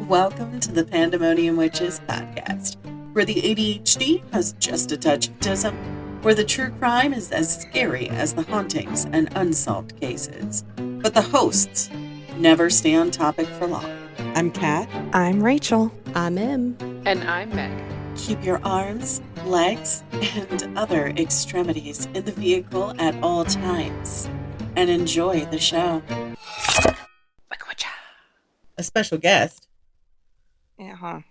Welcome to the Pandemonium Witches podcast, where the ADHD has just a touch of autism, where the true crime is as scary as the hauntings and unsolved cases. But the hosts never stay on topic for long. I'm Kat. I'm Rachel. I'm Em. And I'm Meg. Keep your arms, legs, and other extremities in the vehicle at all times, and enjoy the show. A special guest. Yeah.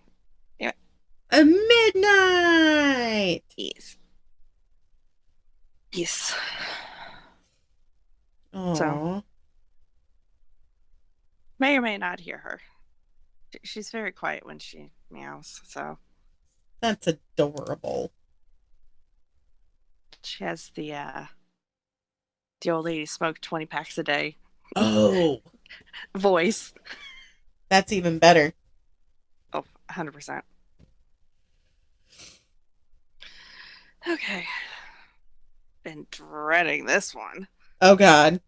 A midnight. Yes. Aww. So, may or may not hear her. She's very quiet when she meows, so. That's adorable. She has the old lady smoke 20 packs a day. Oh. Voice. That's even better. Oh, 100%. Okay. Been dreading this one. Oh, God.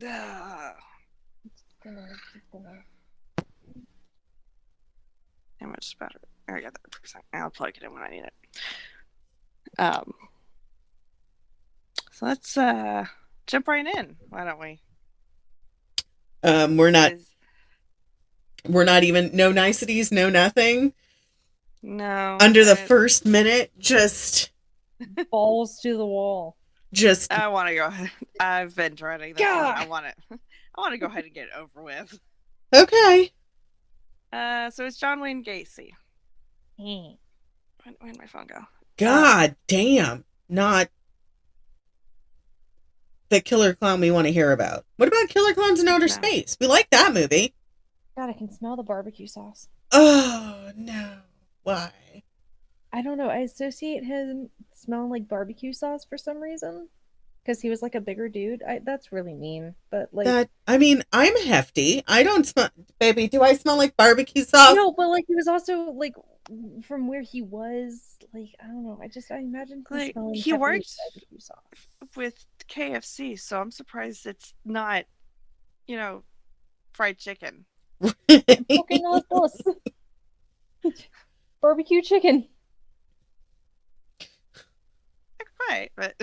How much better? I got that percent. I'll plug it in when I need it. So let's jump right in. Why don't we? We're not even, no niceties, no nothing. No. Under the first minute, just balls to the wall. I want to go ahead. I've been dreading this one. I want to go ahead and get it over with. Okay. So it's John Wayne Gacy. Mm. Where'd my phone go? God damn. Not the killer clown we want to hear about. What about Killer Clowns in Outer Space? We like that movie. God, I can smell the barbecue sauce. Oh, no. Why? I don't know. I associate him smelling like barbecue sauce for some reason. Because he was like a bigger dude. That's really mean. But like I'm hefty. I don't smell, baby, do I smell like barbecue sauce? No, but like he was also like from where he was, like I don't know. I imagine him smelling he worked barbecue sauce with KFC, so I'm surprised it's not, fried chicken. Okay, no, it's barbecue chicken. Right, but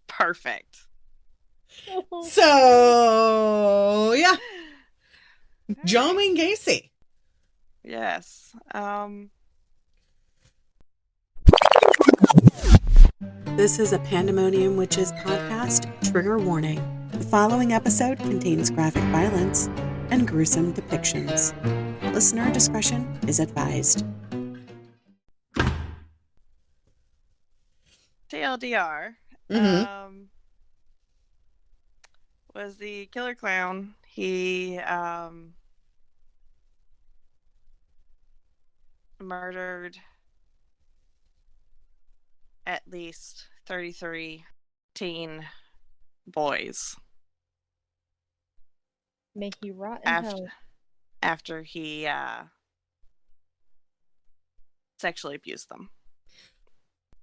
perfect. So yeah, John Wayne Gacy. Yes. This is a Pandemonium Witches podcast. Trigger warning. The following episode contains graphic violence and gruesome depictions. Listener discretion is advised. TLDR was the killer clown. He murdered at least 33 teen boys. May he rot in hell. After he sexually abused them.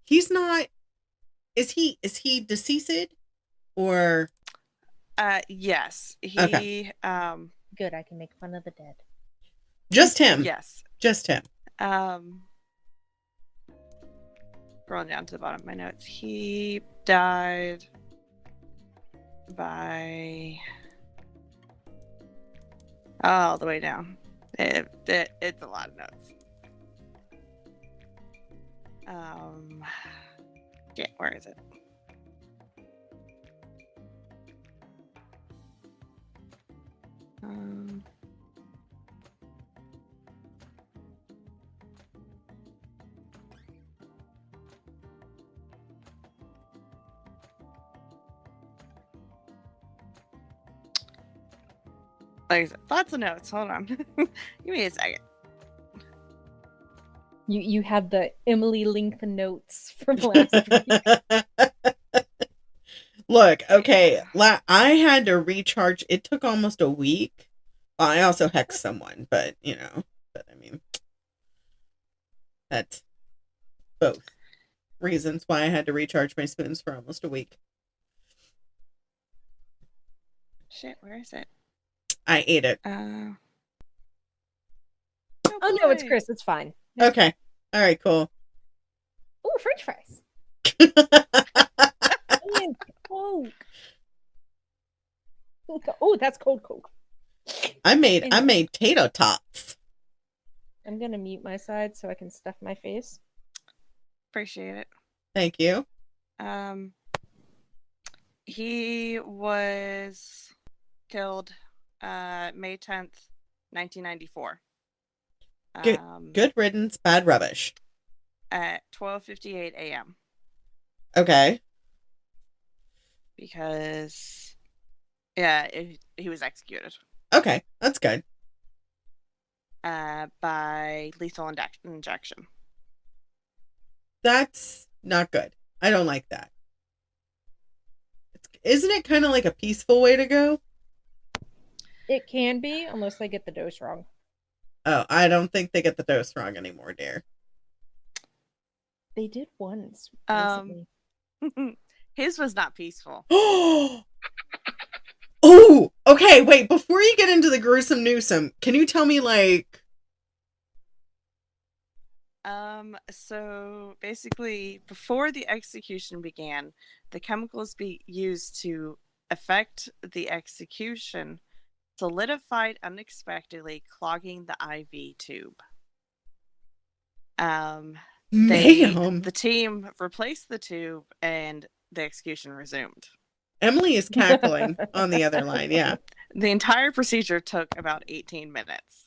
He's not. Is he deceased or? Yes. He. Okay. Good. I can make fun of the dead. Just him. Yes. Just him. Scrolling down to the bottom of my notes. He died by all the way down. It's a lot of notes. Yeah, where is it? Like I said, lots of notes. Hold on. Give me a second. You had the Emily length notes from last week. Look, okay, I had to recharge. It took almost a week. Well, I also hexed someone, but I mean, that's both reasons why I had to recharge my spoons for almost a week. shit, where is it? I ate it. Oh no, it's Chris. It's fine. Okay. All right, cool. Oh, French fries. And Coke. Oh, that's cold Coke. I made tater tots. I'm gonna mute my side so I can stuff my face. Appreciate it. Thank you. He was killed May 10th, 1994. Good riddance, bad rubbish. At 12:58 a.m. Okay. Because, yeah, he was executed. Okay, that's good. By lethal injection. That's not good. I don't like that. Isn't it kind of like a peaceful way to go? It can be, unless they get the dose wrong. Oh, I don't think they get the dose wrong anymore, dear. They did once. His was not peaceful. Oh, okay. Wait, before you get into the gruesome newsome, can you tell me, like... So basically, before the execution began, the chemicals used to affect the execution solidified unexpectedly, clogging the IV tube. The team replaced the tube and the execution resumed. Emily is cackling on the other line, yeah. The entire procedure took about 18 minutes.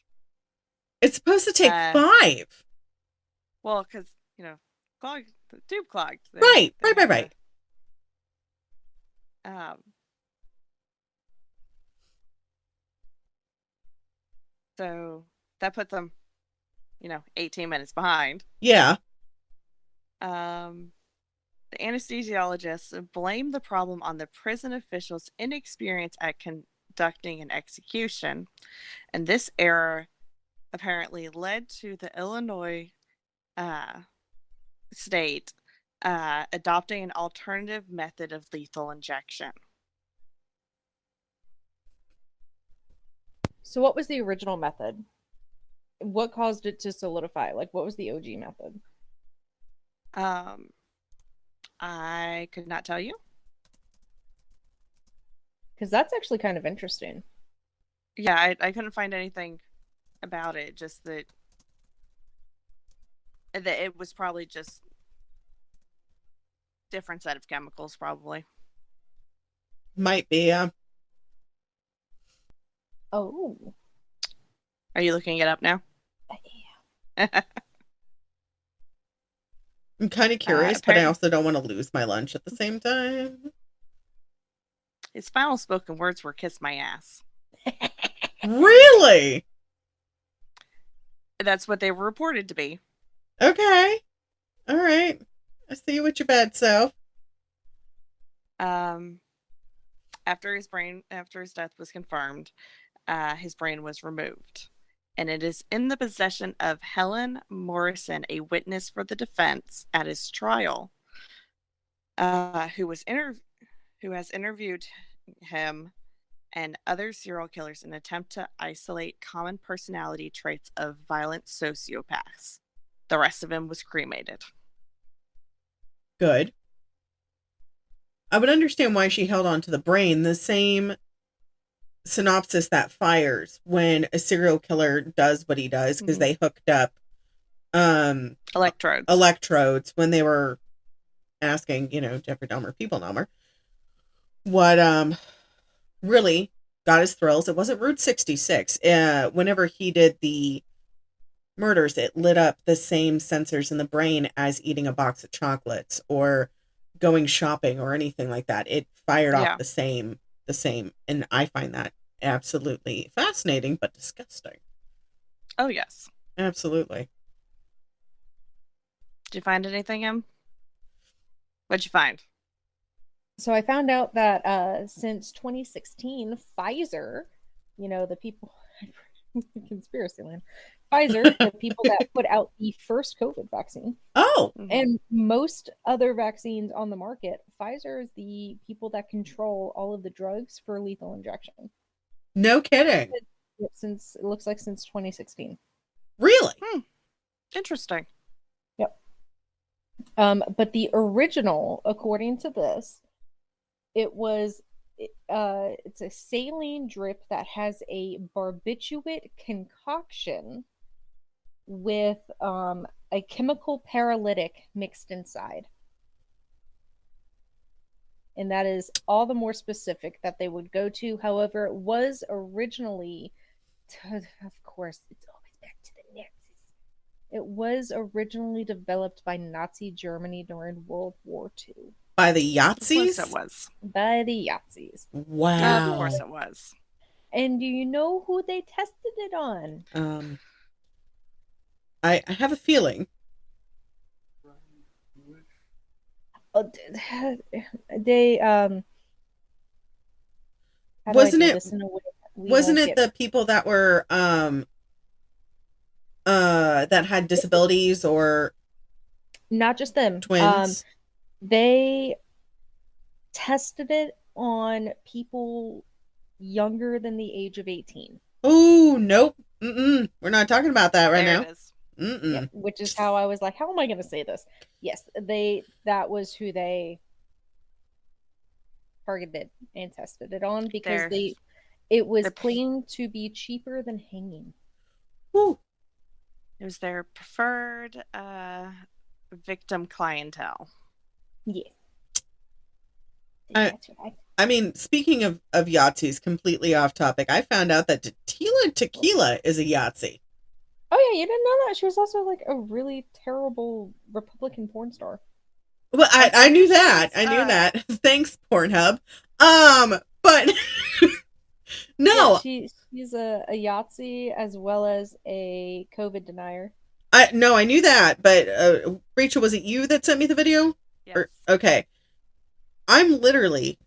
It's supposed to take 5. Well, because, the tube clogged. Right. So that put them, 18 minutes behind. Yeah. The anesthesiologists blamed the problem on the prison officials' inexperience at conducting an execution, and this error apparently led to the Illinois state adopting an alternative method of lethal injection. So what was the original method? What caused it to solidify? Like, what was the OG method? I could not tell you. Because that's actually kind of interesting. Yeah, I couldn't find anything about it, just that it was probably just different set of chemicals, probably. Might be, yeah. Oh. Are you looking it up now? Yeah. I'm kind of curious, but I also don't want to lose my lunch at the same time. His final spoken words were "kiss my ass." Really? That's what they were reported to be. Okay. All right. I see you with your bad self. After his death was confirmed, his brain was removed. And it is in the possession of Helen Morrison, a witness for the defense at his trial, who has interviewed him and other serial killers in an attempt to isolate common personality traits of violent sociopaths. The rest of him was cremated. Good. I would understand why she held on to the brain. The same synopsis that fires when a serial killer does what he does, because they hooked up electrodes when they were asking, Jeffrey Dahmer, people Dahmer, what really got his thrills. It wasn't Route 66. Whenever he did the murders, it lit up the same sensors in the brain as eating a box of chocolates or going shopping or anything like that. It fired off the same, and I find that absolutely fascinating but disgusting. Oh yes, absolutely. Did you find anything, Em? What'd you find? So I found out that since 2016, Pfizer, the people conspiracy land, Pfizer, the people that put out the first COVID vaccine. Oh, Oh, Mhm. And most other vaccines on the market, Pfizer is the people that control all of the drugs for lethal injection. no kidding. Since it looks like since 2016. Really? Interesting. Yep. But the original, according to this, it's a saline drip that has a barbiturate concoction with a chemical paralytic mixed inside. And that is all the more specific that they would go to. However, it was originally, of course, it's always back to the Nazis. It was originally developed by Nazi Germany during World War II. By the Of course it Yahtzees? was. By the Yazis. Wow. Of course it was. And do you know who they tested it on? I have a feeling. They how do Wasn't I do it this in a way that we wasn't won't it get the people that were that had disabilities or not just them. twins? They tested it on people younger than the age of 18. Oh, nope. Mm-mm. We're not talking about that right There now. it is. Mm-mm. Yep, which is how I was like, how am I going to say this? Yes, that was who they targeted and tested it on because There. it was They're- claimed to be cheaper than hanging. Woo. It was their preferred victim clientele. Yeah. I- That's right. I mean, speaking of Yahtzees, completely off topic, I found out that Tequila is a Yahtzee. Oh yeah, you didn't know that? She was also like a really terrible Republican porn star. Well, I knew that. I Congratulations, knew that. Thanks, Pornhub. But no, Yeah, she's a Yahtzee as well as a COVID denier. I knew that. But Rachel, was it you that sent me the video? Yes. Okay, I'm literally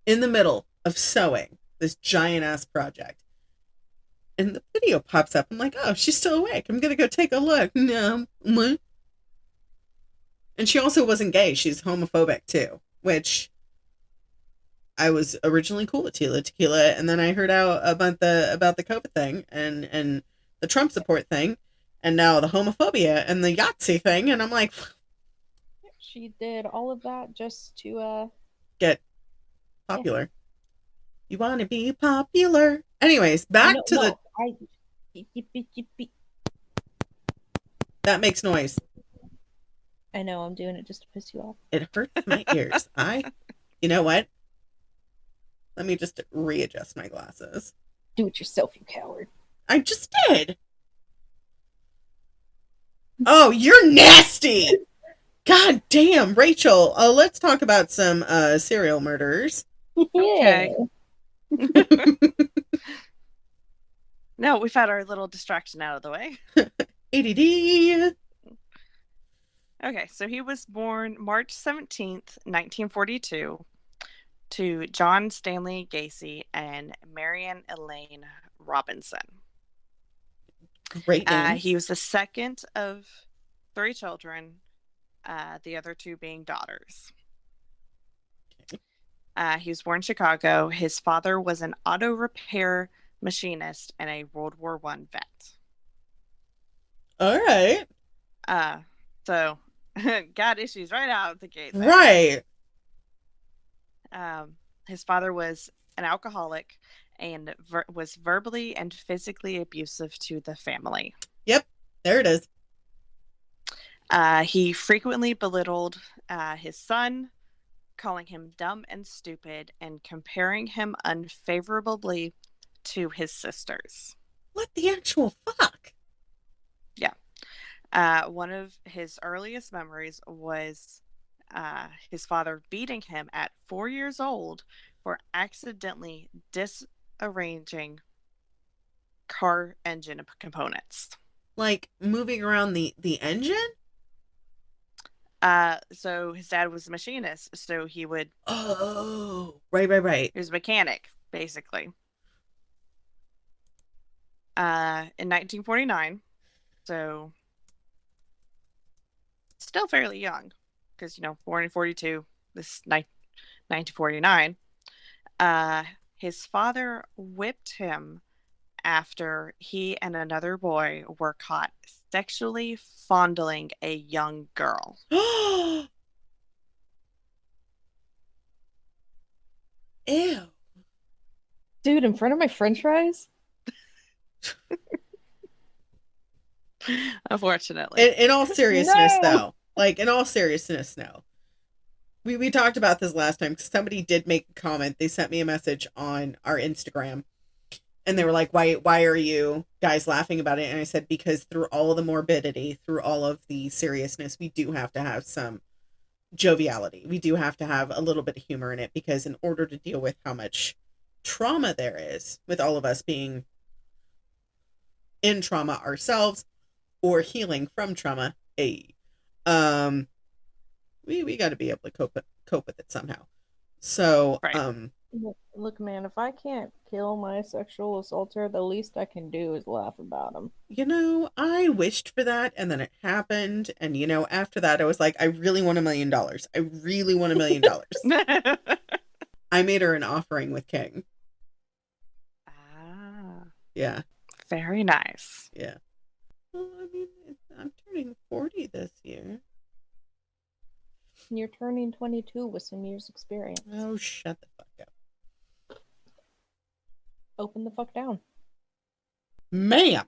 in the middle of sewing this giant ass project, and the video pops up. I'm like, oh, she's still awake. I'm gonna go take a look. No, and she also wasn't gay. She's homophobic too, which I was originally cool with Tequila, and then I heard out about the COVID thing and the Trump support thing, and now the homophobia and the Yahtzee thing, and I'm like, She did all of that just to get popular. You want to be popular. Anyways, back to that makes noise. I know, I'm doing it just to piss you off. It hurts my ears. You know what? Let me just readjust my glasses. Do it yourself, you coward. I just did. Oh, you're nasty. God damn, Rachel. Let's talk about some serial murderers. Okay. No, we've had our little distraction out of the way. ADD. Okay, so he was born March 17th, 1942, to John Stanley Gacy and Marion Elaine Robinson. Great names. He was the second of 3 children, the other 2 being daughters. He was born in Chicago. His father was an auto repair machinist and a World War I vet. All right. So got issues right out the gate there. Right. His father was an alcoholic and was verbally and physically abusive to the family. Yep. There it is. He frequently belittled his son, calling him dumb and stupid and comparing him unfavorably to his sisters. What the actual fuck? Yeah. One of his earliest memories was his father beating him at 4 years old for accidentally disarranging car engine components. Like moving around the engine? So his dad was a machinist, so he would... Oh, right. He was a mechanic, basically. In 1949, so still fairly young, because, born in 42, this is 1949. His father whipped him after he and another boy were caught sexually fondling a young girl. Ew. Dude, in front of my french fries? Unfortunately. In all seriousness, No! though, like, in all seriousness, no. We talked about this last time, because somebody did make a comment. They sent me a message on our Instagram, and they were like, why are you guys laughing about it? And I said, because through all of the morbidity, through all of the seriousness, we do have to have some joviality. We do have to have a little bit of humor in it, because in order to deal with how much trauma there is, with all of us being in trauma ourselves or healing from trauma, we got to be able to cope with it somehow. So, Right. Look, man, if I can't kill my sexual assaulter, the least I can do is laugh about him. I wished for that, and then it happened, and after that I was like, I really want $1 million. I really want $1 million. I made her an offering with King. Yeah. Very nice. Yeah. Well, I mean, I'm turning 40 this year. You're turning 22 with some years experience. Oh, shut the fuck up. Open the fuck down. Ma'am.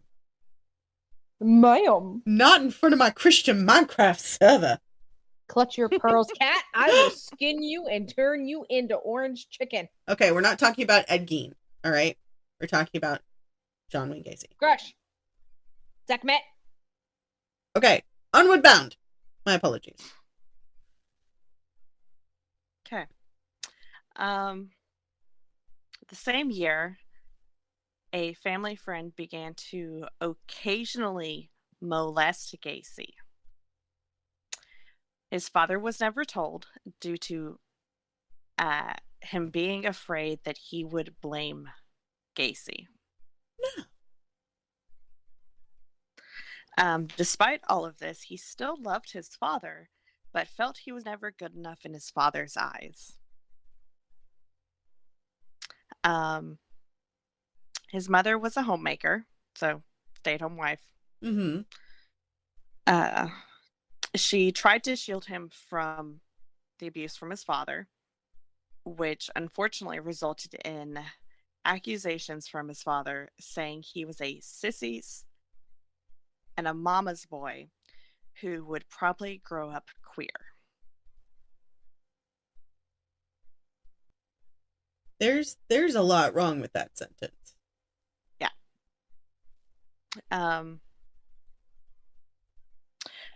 Ma'am. Not in front of my Christian Minecraft server. Clutch your pearls, cat. I will skin you and turn you into orange chicken. Okay, we're not talking about Ed Gein, all right? We're talking about John Wayne Gacy. Crush. Sekhmet. Okay, Onward Bound. My apologies. Okay. The same year, a family friend began to occasionally molest Gacy. His father was never told, due to him being afraid that he would blame Gacy. No. Despite all of this, he still loved his father, but felt he was never good enough in his father's eyes. His mother was a homemaker, so stay-at-home wife. Mm-hmm. She tried to shield him from the abuse from his father, which unfortunately resulted in accusations from his father saying he was a sissy and a mama's boy who would probably grow up queer. There's a lot wrong with that sentence. Yeah.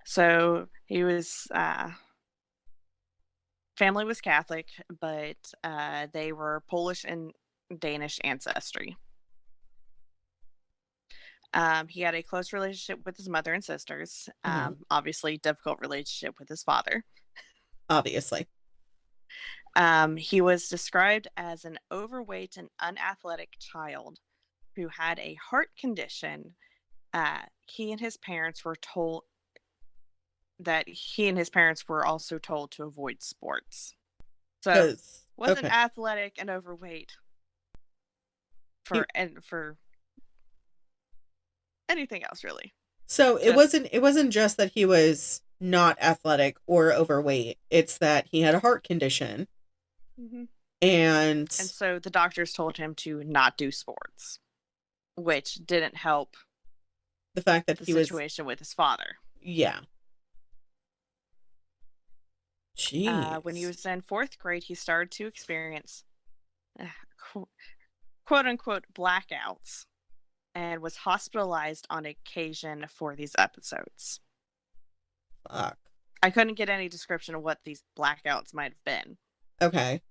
So he was family was Catholic, but they were Polish and Danish ancestry. He had a close relationship with his mother and sisters. Obviously, difficult relationship with his father. Obviously. He was described as an overweight and unathletic child who had a heart condition. He and his parents were also told to avoid sports. So wasn't athletic and overweight for anything else, really. So it wasn't just that he was not athletic or overweight. It's that he had a heart condition. Mm-hmm. And so the doctors told him to not do sports, which didn't help the fact that the situation with his father. Yeah. Jeez. When he was in 4th grade, he started to experience quote unquote blackouts and was hospitalized on occasion for these episodes. Fuck. I couldn't get any description of what these blackouts might have been. Okay.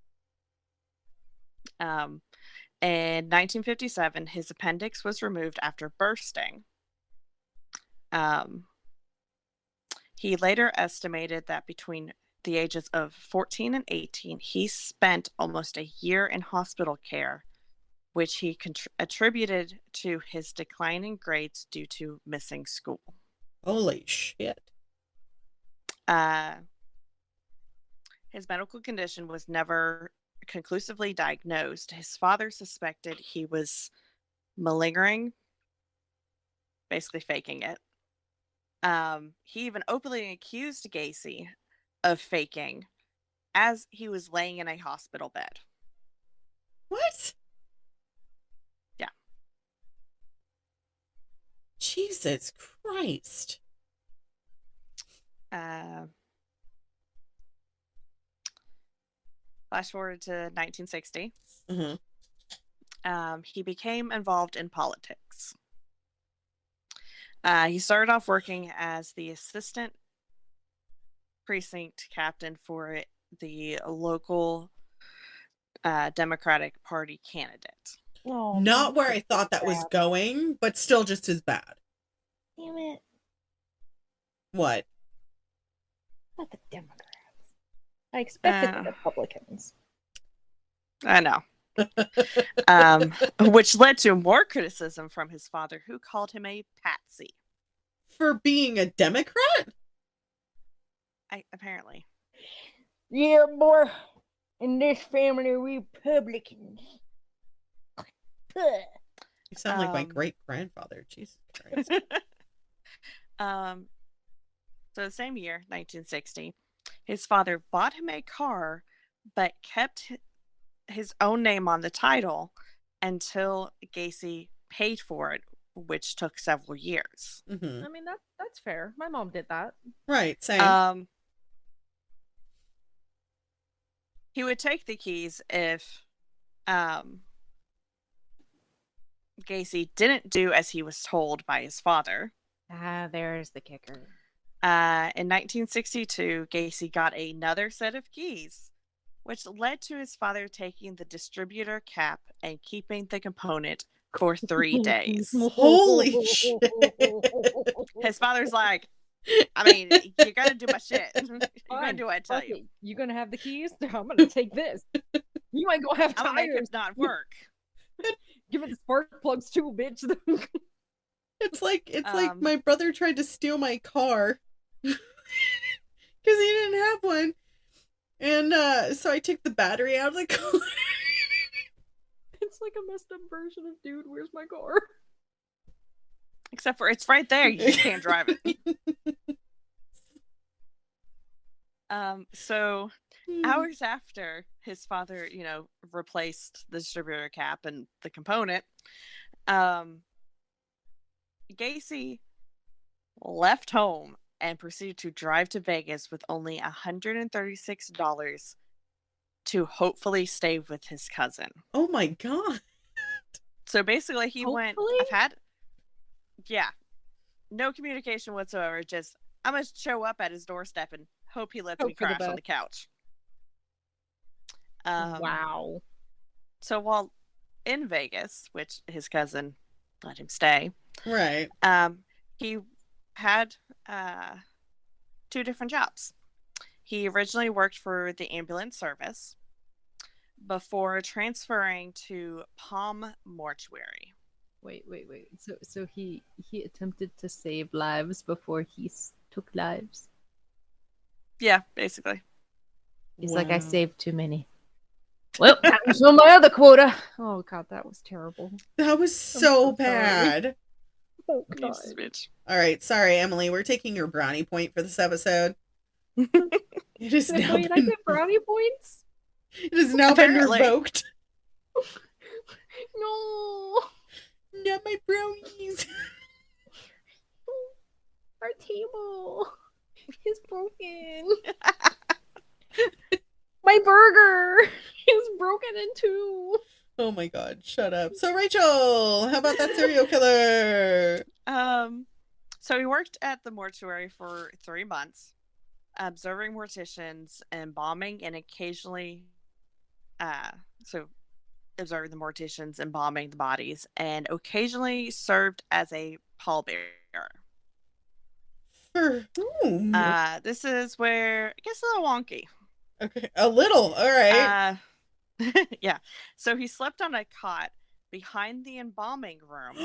In 1957, his appendix was removed after bursting. He later estimated that between the ages of 14 and 18, he spent almost a year in hospital care, which he attributed to his declining grades due to missing school. Holy shit. His medical condition was never conclusively diagnosed. His father suspected he was malingering, basically faking it. He even openly accused Gacy of faking as he was laying in a hospital bed. What? Yeah. Jesus Christ. Flash forward to 1960. Mm-hmm. He became involved in politics. He started off working as the assistant precinct captain for the local Democratic Party candidate. Oh, Not where that's I thought that was bad. going, but still just as bad. Damn it. What? Not the Democrats. I expected the Republicans. I know. Which led to more criticism from his father, who called him a patsy. For being a Democrat? Apparently. Yeah, boy. In this family, Republicans. You sound like my great-grandfather. Jesus Christ. So the same year, 1960, his father bought him a car, but kept his own name on the title until Gacy paid for it, which took several years. Mm-hmm. I mean, that's fair. My mom did that. Right, same. He would take the keys if Gacy didn't do as he was told by his father. There's the kicker. In 1962, Gacy got another set of keys, which led to his father taking the distributor cap and keeping the component for 3 days. Holy shit. His father's like, I mean, you're going to do my shit. You're going to do what I tell you. You're going to have the keys? I'm going to take this. You ain't going to have tires. I'm going to make it not work. Give it the spark plugs too, bitch. It's like my brother tried to steal my car because he didn't have one, and so I took the battery out of the car. It's like a messed up version of "Dude, where's my car?" Except for it's right there. You just can't drive it. So hours after his father, replaced the distributor cap and the component, Gacy left home and proceeded to drive to Vegas with only $136 to hopefully stay with his cousin. Oh my God. So basically he went, no communication whatsoever. Just, I'm going to show up at his doorstep and hope he lets me crash on the couch. Wow. So while in Vegas, which his cousin let him stay, right, he had 2 different jobs. He originally worked for the ambulance service before transferring to Palm Mortuary. Wait. So he attempted to save lives before he took lives? Yeah, basically. He's like, I saved too many. Well, that was on my other quota. Oh God, that was terrible. That was so bad. Oh God. All right, sorry, Emily. We're taking your brownie point for this episode. It is now I get brownie points? It has now been revoked. No. Not my brownies. Our table is broken. My burger is broken in 2. Oh my God, shut up. So Rachel, how about that serial killer? So he worked at the mortuary for 3 months, observing morticians, embalming, and occasionally observing the morticians embalming the bodies, and occasionally served as a pallbearer. For whom? This is where it gets a little wonky. Okay, a little. All right. Yeah. So he slept on a cot behind the embalming room.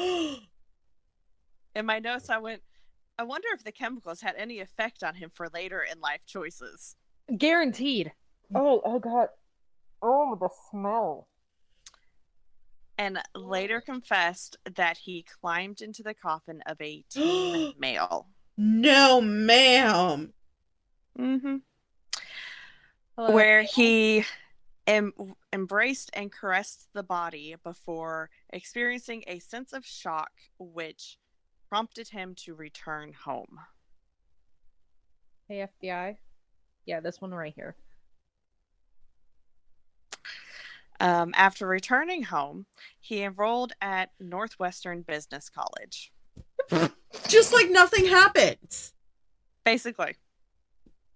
In my notes, I went, I wonder if the chemicals had any effect on him for later in life choices. Guaranteed. Oh God. Oh, the smell. And later confessed that he climbed into the coffin of a teen male. No, ma'am. Mm-hmm. Hello, Where FBI. he embraced and caressed the body before experiencing a sense of shock, which prompted him to return home. Hey, FBI. Yeah, this one right here. After returning home, he enrolled at Northwestern Business College. Just like nothing happens. Basically.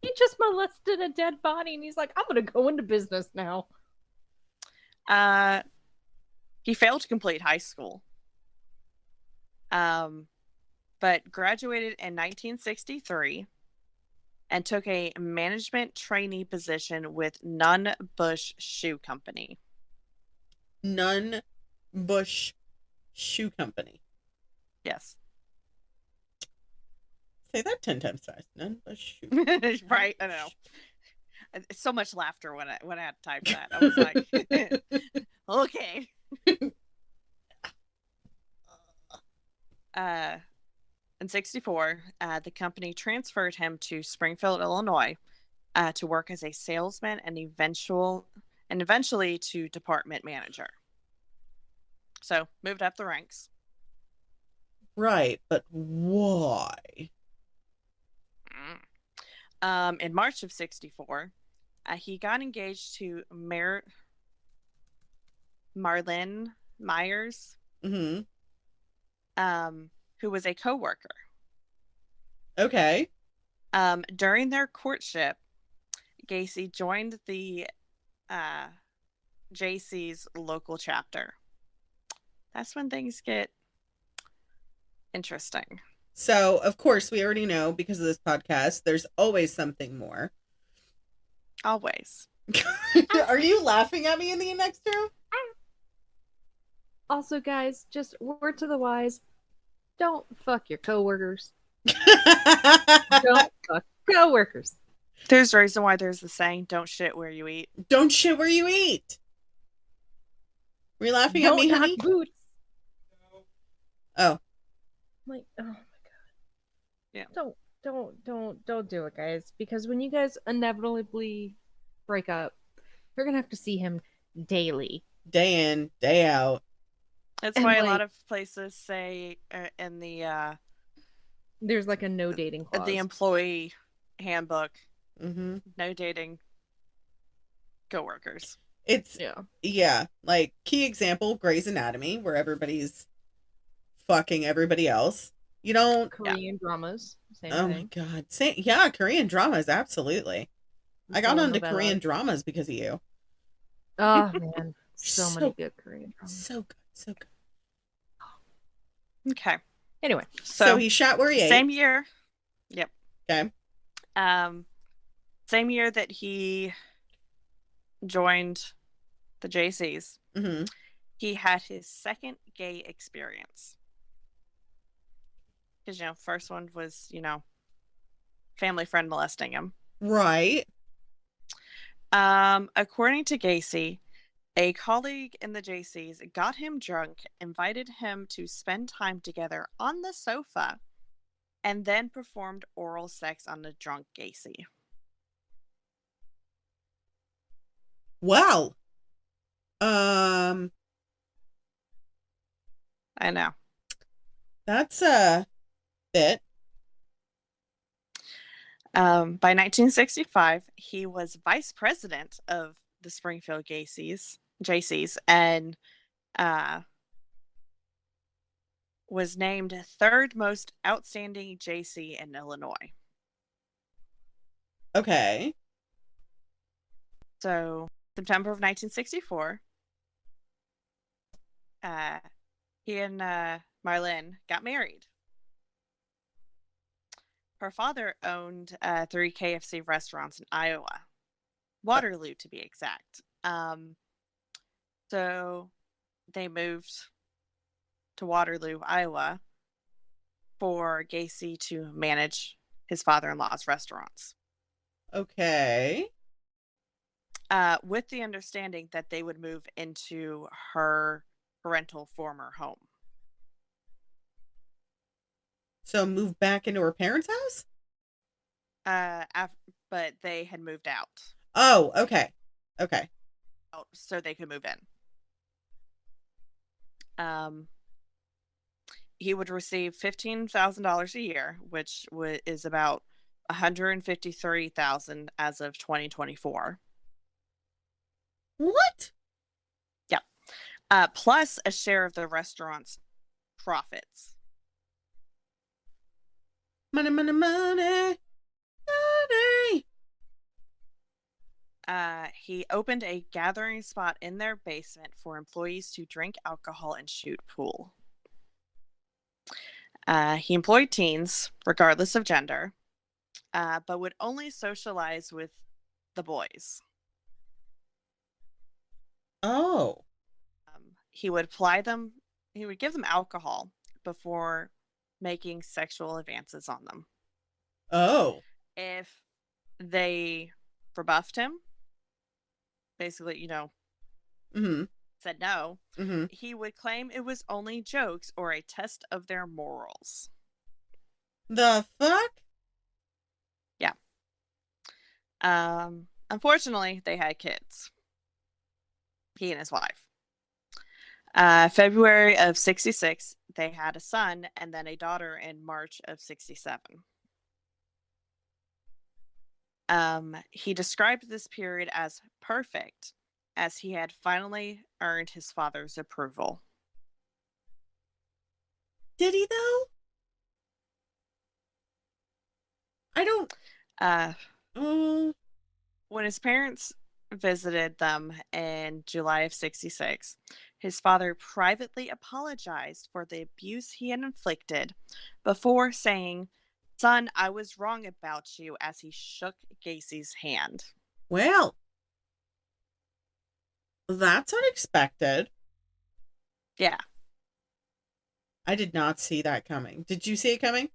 He just molested a dead body, and he's like, "I'm gonna go into business now." He failed to complete high school, but graduated in 1963 and took a management trainee position with Nunn Bush Shoe Company. Nunn Bush Shoe Company. Yes. Say that 10 times fast. Nunn Bush Shoe. Right, I know. So much laughter when I had to type that. I was like, okay. In 1964, the company transferred him to Springfield, Illinois, to work as a salesman and eventually to department manager. So moved up the ranks. Right, but why? In March of 1964, he got engaged to Marlene Myers, Mm-hmm. Who was a co-worker. Okay. During their courtship, Gacy joined the JC's local chapter. That's when things get interesting. So, of course, we already know because of this podcast, there's always something more. Always. Are you laughing at me in the next room? Also, guys, just word to the wise: don't fuck your coworkers. Don't fuck coworkers. There's a reason why there's the saying, don't shit where you eat. Don't shit where you eat. Were you laughing at me, Don't knock honey? boots. Oh. Like, oh my God. Yeah. Don't do it, guys. Because when you guys inevitably break up, you're gonna have to see him daily. Day in, day out. That's And, why a like, lot of places say in there's like a no dating clause. the employee handbook, Mm-hmm. no dating coworkers. It's, yeah, like, key example, Grey's Anatomy, where everybody's fucking everybody else. You don't... Korean dramas, same Oh thing. my God. Yeah, Korean dramas, absolutely. I got onto Telenovelas. Korean dramas because of you. Oh man, so many good Korean dramas. So good, so good. Okay. Anyway, so he shot where he ate. Same year. Yep. Okay. Same year that he joined the JCs, Mm-hmm. he had his second gay experience. Because, first one was, family friend molesting him. Right. According to Gacy, a colleague in the JCs got him drunk, invited him to spend time together on the sofa, and then performed oral sex on the drunk Gacy. Well, I know. That's a bit. By 1965, he was vice president of the Springfield JCs, and was named third most outstanding JC in Illinois. Okay. So, September of 1964, he and Marlene got married. Her father owned 3 KFC restaurants in Iowa, Waterloo to be exact. So they moved to Waterloo, Iowa, for Gacy to manage his father-in-law's restaurants. Okay. With the understanding that they would move into her parental former home. So move back into her parents' house? But they had moved out. Oh, okay. Okay. So they could move in. He would receive $15,000 a year, which is about $153,000 as of 2024. What? Yeah. Plus a share of the restaurant's profits. Money, money, money. Money. He opened a gathering spot in their basement for employees to drink alcohol and shoot pool. He employed teens, regardless of gender, but would only socialize with the boys. Oh. He would give them alcohol before making sexual advances on them. Oh. If they rebuffed him, basically, said no, he would claim it was only jokes or a test of their morals. The fuck? Yeah. Unfortunately, they had kids. He and his wife. February of 1966, they had a son and then a daughter in March of 1967. He described this period as perfect, as he had finally earned his father's approval. Did he, though? I don't... When his parents visited them in July of 1966, his father privately apologized for the abuse he had inflicted before saying, "Son, I was wrong about you," as he shook Gacy's hand. Well, that's unexpected. Yeah. I did not see that coming. Did you see it coming?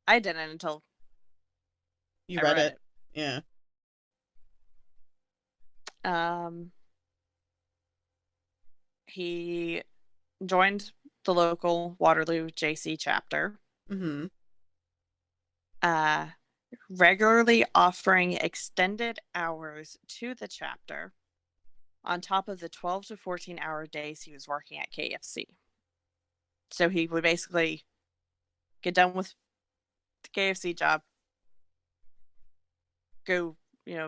I didn't until you read it. Yeah. He joined the local Waterloo JC chapter. Regularly offering extended hours to the chapter on top of the 12 to 14-hour days he was working at KFC. So he would basically get done with the KFC job, go,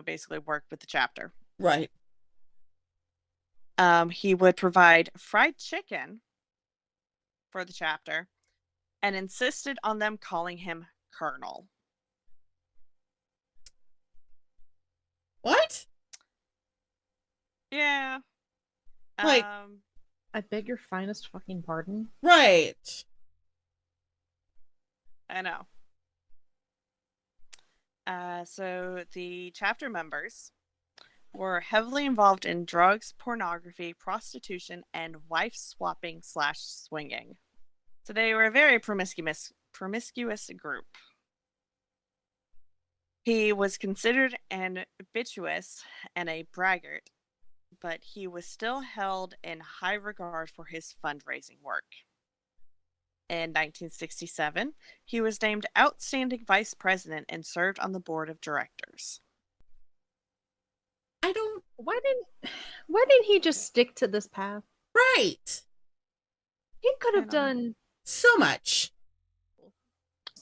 basically work with the chapter. Right. He would provide fried chicken for the chapter and insisted on them calling him Colonel. What? Yeah. Like, I beg your finest fucking pardon? Right. I know. So the chapter members were heavily involved in drugs, pornography, prostitution, and wife swapping / swinging. So they were a very promiscuous group. He was considered ambitious and a braggart, but he was still held in high regard for his fundraising work. In 1967, he was named Outstanding Vice President and served on the board of directors. Why didn't he just stick to this path? Right. He could have done so much.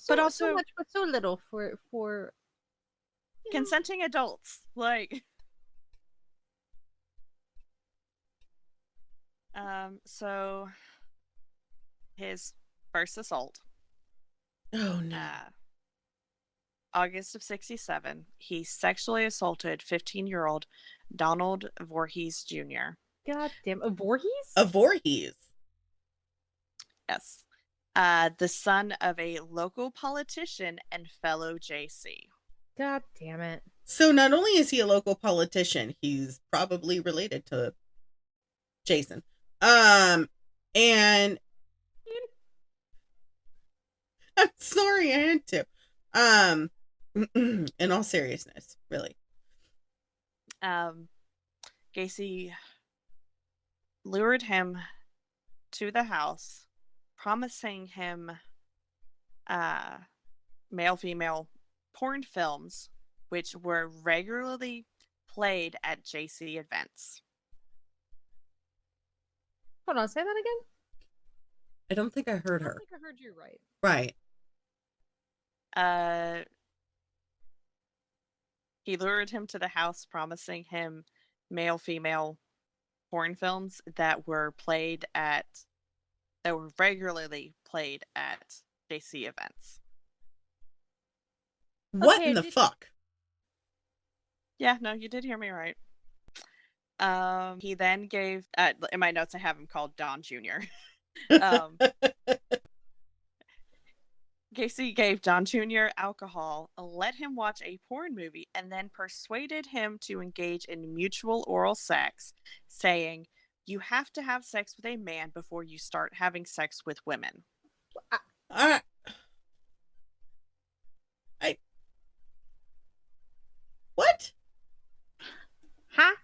But also so much, but so little for consenting adults. So his first assault. Oh no. August of 1967, he sexually assaulted 15-year-old Donald Voorhees Jr. God damn, a Voorhees? A Voorhees. Yes. The son of a local politician and fellow JC. God damn it. So not only is he a local politician, he's probably related to Jason. And I'm sorry I had to. In all seriousness, really. Gacy lured him to the house, promising him male-female porn films, which were regularly played at JC events. Hold on, say that again? I don't think I heard I her. don't think I heard you right. Right. He lured him to the house, promising him male-female porn films that were regularly played at JC events. What in the fuck? Yeah, no, you did hear me right. He then gave, in my notes I have him called Don Jr. Gacy gave Don Jr. alcohol, let him watch a porn movie, and then persuaded him to engage in mutual oral sex, saying, "You have to have sex with a man before you start having sex with women." What? Huh?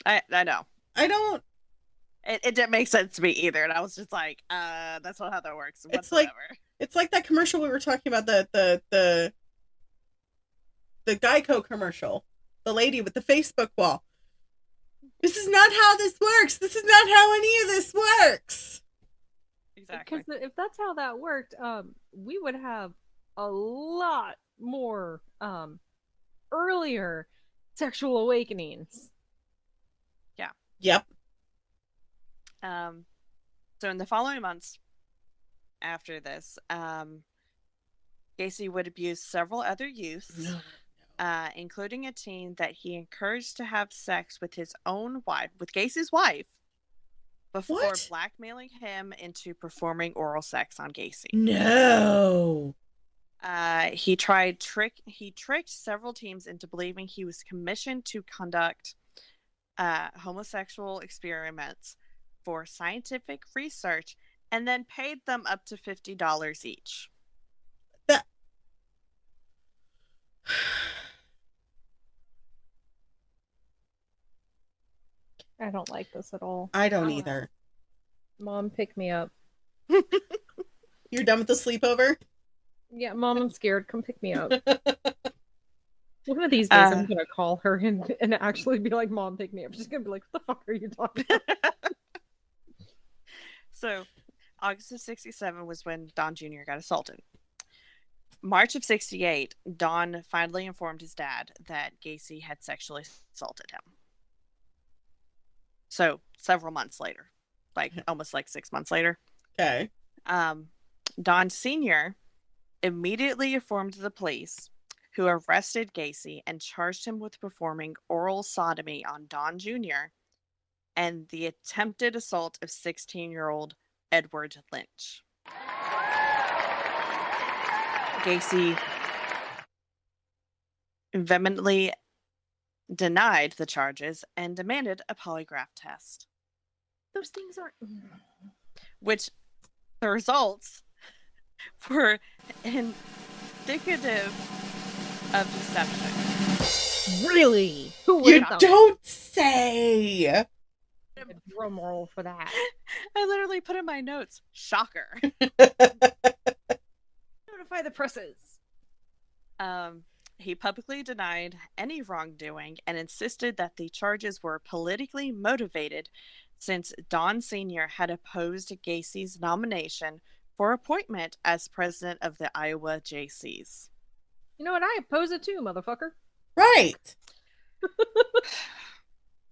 I know. I don't. It didn't make sense to me either, and I was just like, that's not how that works whatsoever. It's like that commercial we were talking about, the Geico commercial, the lady with the Facebook wall. This is not how this works. This is not how any of this works. Exactly. Because if that's how that worked, we would have a lot more earlier sexual awakenings. Yeah. Yep. So in the following months after this, Gacy would abuse several other youths, including a teen that he encouraged to have sex with his own wife, with Gacy's wife, before blackmailing him into performing oral sex on Gacy. No. He tricked several teams into believing he was commissioned to conduct homosexual experiments for scientific research, and then paid them up to $50 each. I don't like this at all. I don't either. Mom, pick me up. You're done with the sleepover? Yeah, Mom, I'm scared. Come pick me up. One of these days, I'm gonna call her and actually be like, "Mom, pick me up." She's gonna be like, "What the fuck are you talking about?" So, August of 1967 was when Don Jr. got assaulted. March of 1968, Don finally informed his dad that Gacy had sexually assaulted him. So, several months later, almost 6 months later. Okay. Don Sr. immediately informed the police, who arrested Gacy and charged him with performing oral sodomy on Don Jr. and the attempted assault of 16-year-old Edward Lynch. Gacy vehemently denied the charges and demanded a polygraph test. Those things aren't... Which the results were indicative of deception. Really? You don't say! Drum roll for that. I literally put in my notes, shocker. Notify the presses. He publicly denied any wrongdoing and insisted that the charges were politically motivated, since Don Sr. had opposed Gacy's nomination for appointment as president of the Iowa JCs. You know what? I oppose it too, motherfucker. Right.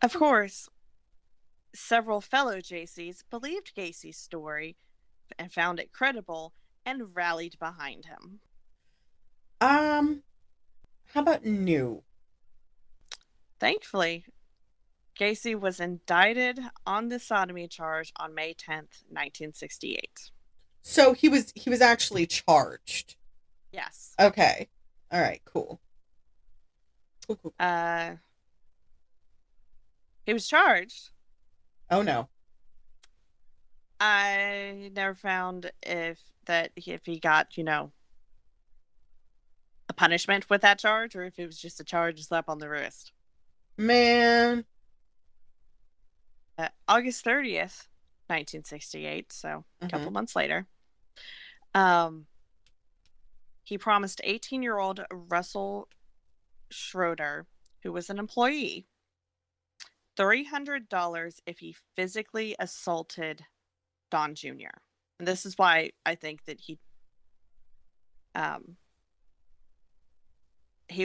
Of course, several fellow JCs believed Gacy's story and found it credible and rallied behind him. How about new? Thankfully, Gacy was indicted on the sodomy charge on May 10th, 1968. So he was actually charged. Yes. Okay. All right, cool. Cool. He was charged. Oh no. I never found if he got, a punishment with that charge, or if it was just a charge slap on the wrist. Man. August 30th, 1968, so a couple months later, he promised 18-year-old Russell Schroeder, who was an employee, $300 if he physically assaulted Don Jr. And this is why I think that he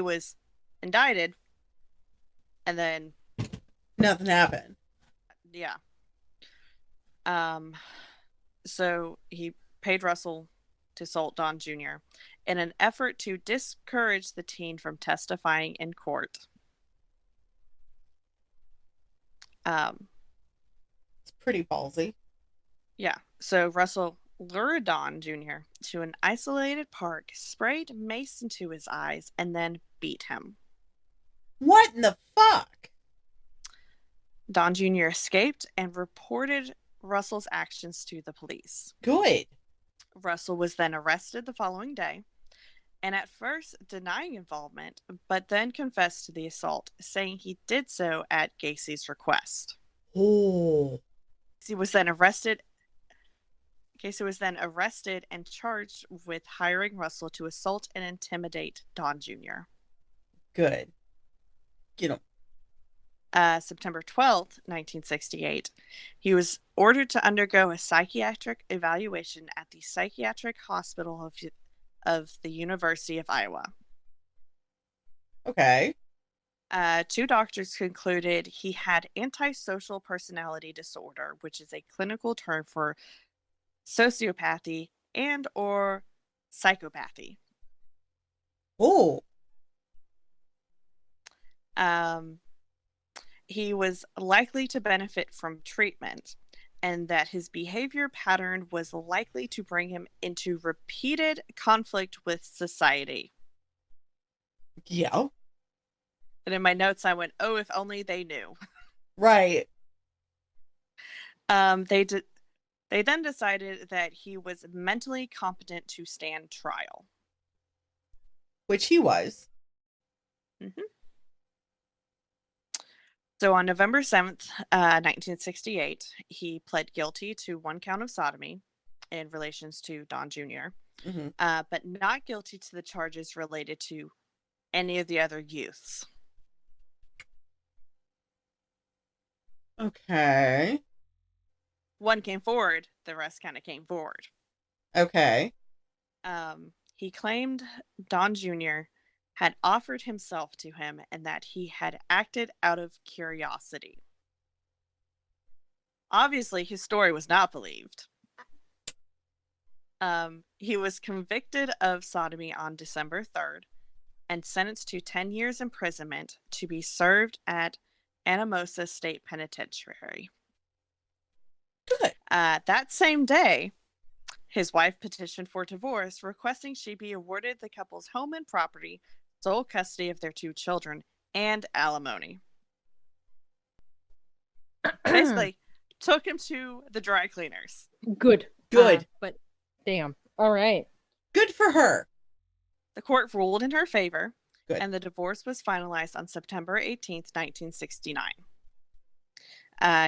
was indicted, and then nothing happened. Yeah. So he paid Russell to assault Don Jr. in an effort to discourage the teen from testifying in court. It's pretty ballsy. Yeah. So Russell lured Don Jr. to an isolated park, sprayed mace into his eyes, and then beat him. What in the fuck? Don Jr. escaped and reported Russell's actions to the police. Good. Russell was then arrested the following day, and at first denying involvement, but then confessed to the assault, saying he did so at Gacy's request. Oh. Gacy was then arrested and charged with hiring Russell to assault and intimidate Don Jr. Good. September 12th, 1968, he was ordered to undergo a psychiatric evaluation at the Psychiatric Hospital of the University of Iowa. Okay. 2 doctors concluded he had antisocial personality disorder, which is a clinical term for sociopathy and or psychopathy. Oh. He was likely to benefit from treatment, and that his behavior pattern was likely to bring him into repeated conflict with society. Yeah. And in my notes, I went, "Oh, if only they knew." Right. They then decided that he was mentally competent to stand trial. Which he was. Mm-hmm. So on November 7th, 1968, he pled guilty to 1 count of sodomy in relations to Don Jr., but not guilty to the charges related to any of the other youths. Okay. 1 came forward, the rest kind of came forward. Okay. He claimed Don Jr. had offered himself to him and that he had acted out of curiosity. Obviously, his story was not believed. He was convicted of sodomy on December 3rd and sentenced to 10 years imprisonment to be served at Anamosa State Penitentiary. Good. That same day, his wife petitioned for divorce, requesting she be awarded the couple's home and property, sole custody of their 2 children, and alimony. Basically, took him to the dry cleaners. Good. But damn. All right. Good for her. The court ruled in her favor, Good. And the divorce was finalized on September 18th, 1969.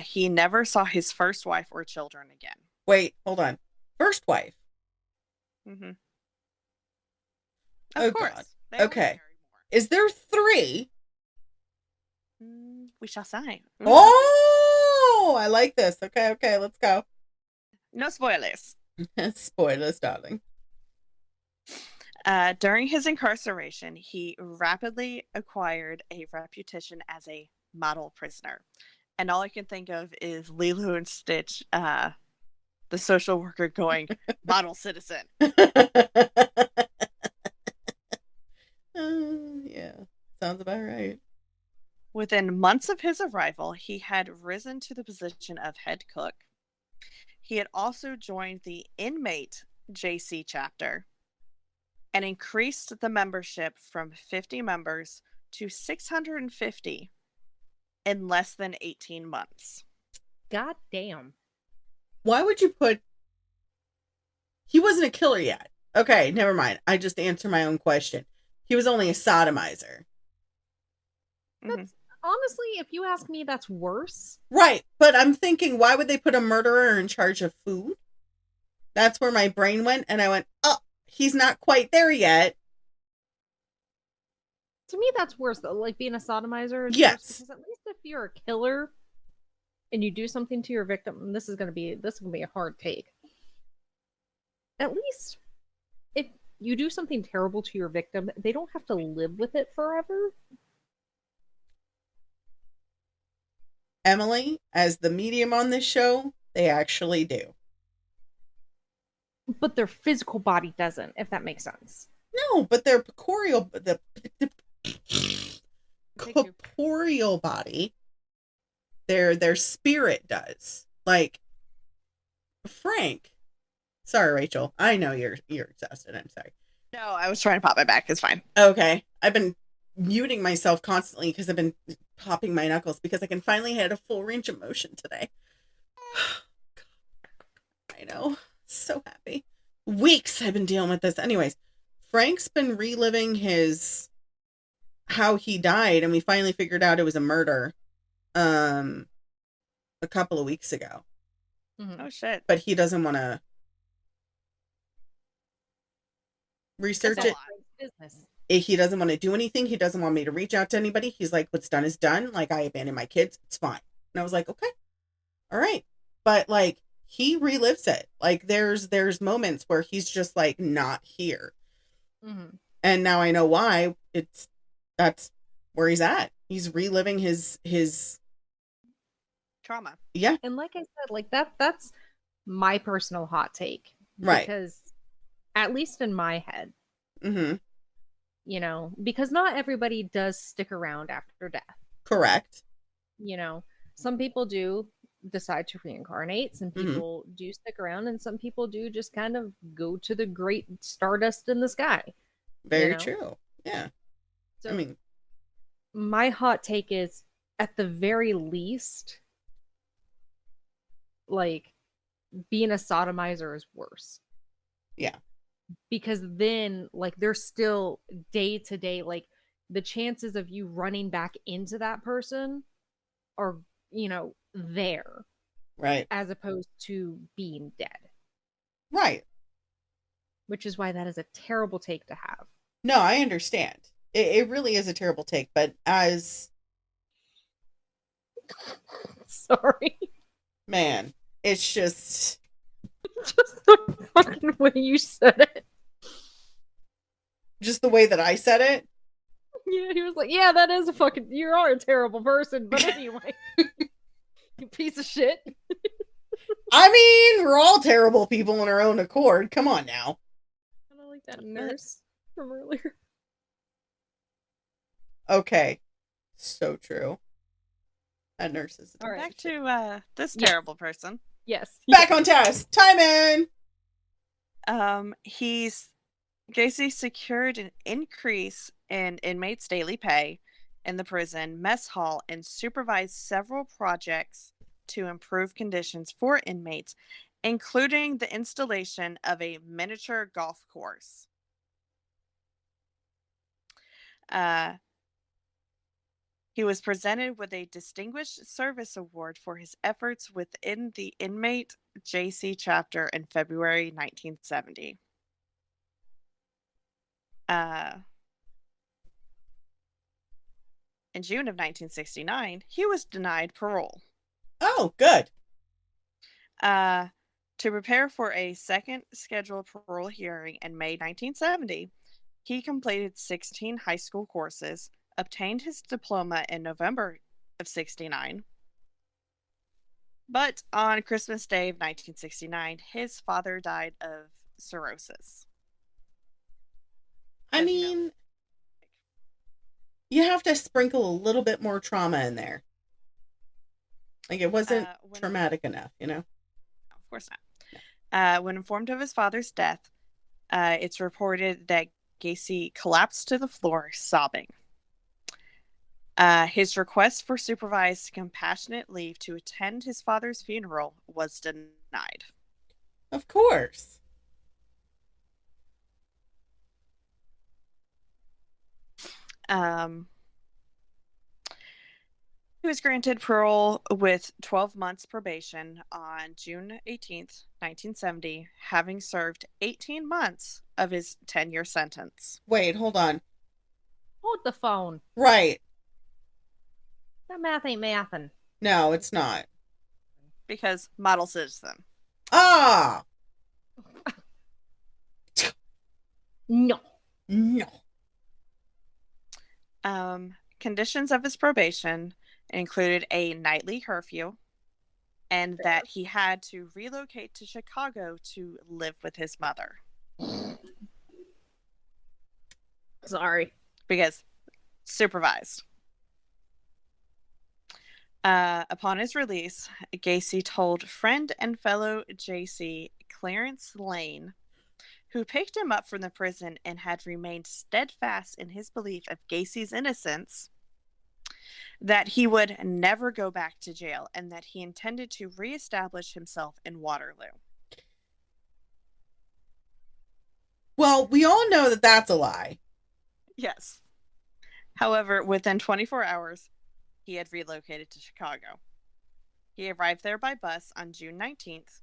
He never saw his first wife or children again. Wait, hold on. First wife? Mm-hmm. Of course. God. Okay. Is there 3? We shall say. Oh, I like this. Okay, let's go. No spoilers. Spoilers, darling. During his incarceration, he rapidly acquired a reputation as a model prisoner. And all I can think of is Lilo and Stitch, the social worker going, model citizen. Yeah, sounds about right. Within months of his arrival, he had risen to the position of head cook. He had also joined the inmate JC chapter and increased the membership from 50 members to 650 in less than 18 months. God damn. Why would you put... He wasn't a killer yet. Okay, never mind. I just answered my own question. He was only a sodomizer. That's honestly, if you ask me, that's worse. Right, but I'm thinking, why would they put a murderer in charge of food? That's where my brain went, and I went, oh, he's not quite there yet. To me, that's worse, though. Like, being a sodomizer is Yes. worse, because at least if you're a killer and you do something to your victim, and this is gonna be a hard take. At least if you do something terrible to your victim, they don't have to live with it forever. Emily, as the medium on this show, they actually do. But their physical body doesn't, if that makes sense. No, but their corporeal body, their spirit does. Like Frank. Sorry, Rachel. I know you're exhausted. I'm sorry. No, I was trying to pop my back. It's fine. Okay. I've been muting myself constantly because I've been popping my knuckles because I can finally hit a full range of motion today. I know. So happy. Weeks I've been dealing with this. Anyways, Frank's been reliving how he died, and we finally figured out it was a murder a couple of weeks ago. Mm-hmm. Oh shit. But he doesn't want to research it. Business. He doesn't want to do anything. He doesn't want me to reach out to anybody. He's like, what's done is done. Like, I abandoned my kids. It's fine. And I was like, okay. All right. But like, he relives it. Like, there's moments where he's just like not here. Mm-hmm. And now I know why. That's where he's at. He's reliving his trauma. Yeah. And like I said, like that's my personal hot take. Right. Because at least in my head, mm-hmm. you know, because not everybody does stick around after death. Correct. You know, some people do decide to reincarnate, some people do stick around, and some people do just kind of go to the great stardust in the sky. Very true. Yeah. So, I mean, my hot take is, at the very least, like, being a sodomizer is worse. Yeah. Because then, like, there's still day to day, like, the chances of you running back into that person are, you know, there. Right. As opposed to being dead. Right. Which is why that is a terrible take to have. No, I understand. It really is a terrible take, but as... Sorry. Man, it's just... Just the fucking way you said it. Just the way that I said it? Yeah, he was like, yeah, that is a fucking... You are a terrible person, but anyway. You piece of shit. I mean, we're all terrible people in our own accord. Come on now. I don't like that nurse from earlier. Okay. So true. That nurse is... All right. Back to this terrible person. Yes. Back on task. Time in. Gacy secured an increase in inmates' daily pay in the prison mess hall and supervised several projects to improve conditions for inmates, including the installation of a miniature golf course. He was presented with a Distinguished Service Award for his efforts within the inmate JC chapter in February 1970. In June of 1969, he was denied parole. Oh, good. To prepare for a second scheduled parole hearing in May 1970, he completed 16 high school courses, obtained his diploma in November of 69. But on Christmas Day of 1969, his father died of cirrhosis. I mean, you have to sprinkle a little bit more trauma in there. Like, it wasn't traumatic enough, you know? No, of course not. When informed of his father's death, it's reported that Gacy collapsed to the floor, sobbing. His request for supervised compassionate leave to attend his father's funeral was denied. denied. Of course. He was granted parole with 12 months probation on June 18th, 1970, having served 18 months of his 10-year sentence. Wait, hold on. Hold the phone. Right. That math ain't mathin'. No, it's not. Because model citizen. Ah! No. No. Conditions of his probation included a nightly curfew and that he had to relocate to Chicago to live with his mother. Sorry. Because supervised. Upon his release, Gacy told friend and fellow JC Clarence Lane, who picked him up from the prison and had remained steadfast in his belief of Gacy's innocence, that he would never go back to jail and that he intended to reestablish himself in Waterloo. Well, we all know that that's a lie. Yes. However, within 24 hours, he had relocated to Chicago. He arrived there by bus on June 19th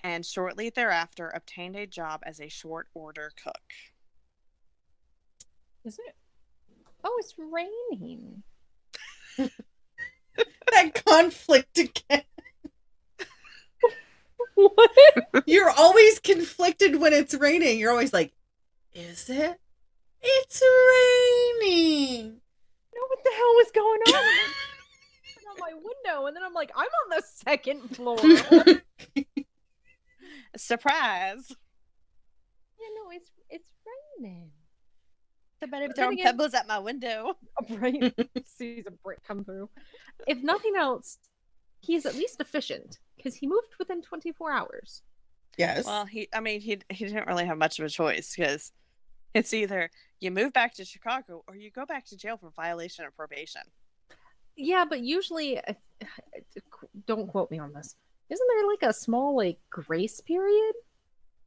and shortly thereafter obtained a job as a short order cook. Is it? Oh, it's raining. That conflict again. What? You're always conflicted when it's raining. You're always like, is it? It's raining. Know what the hell was going on? On my window, and then I'm like, I'm on the second floor. Surprise! Yeah, no, it's raining. Somebody throwing pebbles at my window. Right? Sees a brick come through. If nothing else, he's at least efficient because he moved within 24 hours. Yes. Well, he didn't really have much of a choice because it's either you move back to Chicago or you go back to jail for violation of probation. Yeah, but usually, don't quote me on this. Isn't there like a small like grace period?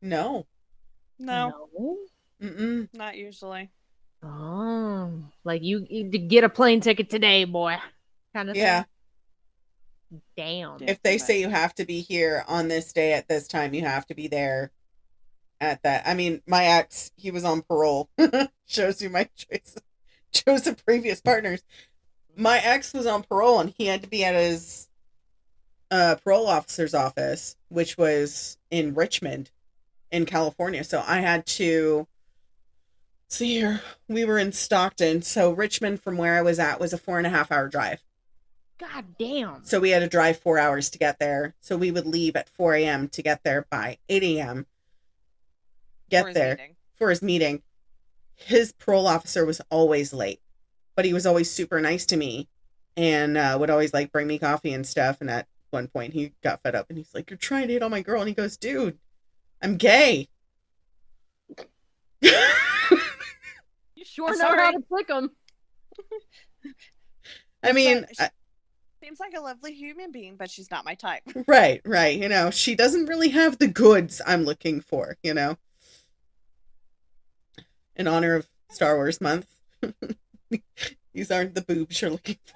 No. No. Mm-mm. Not usually. Oh, like you get a plane ticket today, boy, kind of Yeah. thing. Damn. If they say you have to be here on this day at this time, you have to be there at that. I mean, my ex, he was on parole. Shows you my choice of previous partners. My ex was on parole and he had to be at his parole officer's office, which was in Richmond in California. So I had to see here. We were in Stockton. So Richmond from where I was at was a 4.5 hour drive. God damn. So we had to drive 4 hours to get there. So we would leave at 4 a.m. to get there by 8 a.m. Get there for his meeting. His parole officer was always late, but he was always super nice to me and would always like bring me coffee and stuff. And at one point he got fed up and he's like, "You're trying to hit on my girl." And he goes, "Dude, I'm gay." You sure know how to flick them. I mean, seems like a lovely human being, but she's not my type. Right. You know, she doesn't really have the goods I'm looking for, you know. In honor of Star Wars month. These aren't the boobs you're looking for.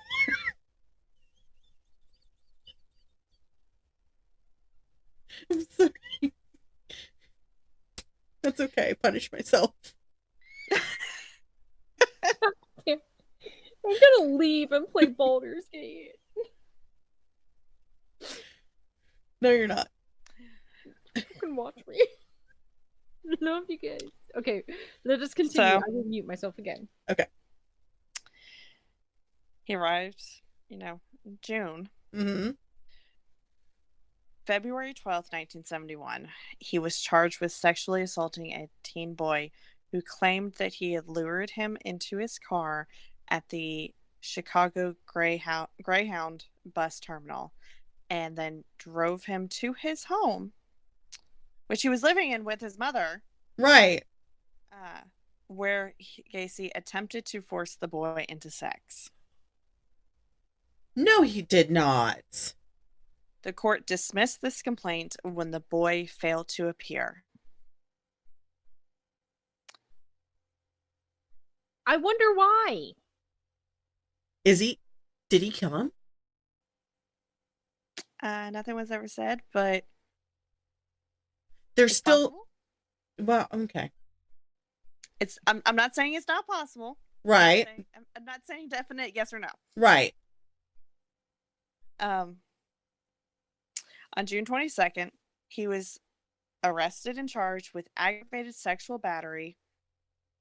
I'm sorry. That's okay. I punish myself. I'm gonna leave and play Baldur's Gate. No, you're not. You can watch me. Love you guys. Okay, let's just continue. I will mute myself again. Okay. He arrived, in June. Mm-hmm. February 12th, 1971. He was charged with sexually assaulting a teen boy who claimed that he had lured him into his car at the Chicago Greyhound bus terminal and then drove him to his home, which he was living in with his mother. Right. Where Gacy attempted to force the boy into sex. No, he did not. The court dismissed this complaint when the boy failed to appear. I wonder why. Did he kill him? Nothing was ever said, but There's it's still possible. Well, okay. I'm not saying it's not possible. Right. I'm not saying definite yes or no. Right. On June 22nd, he was arrested and charged with aggravated sexual battery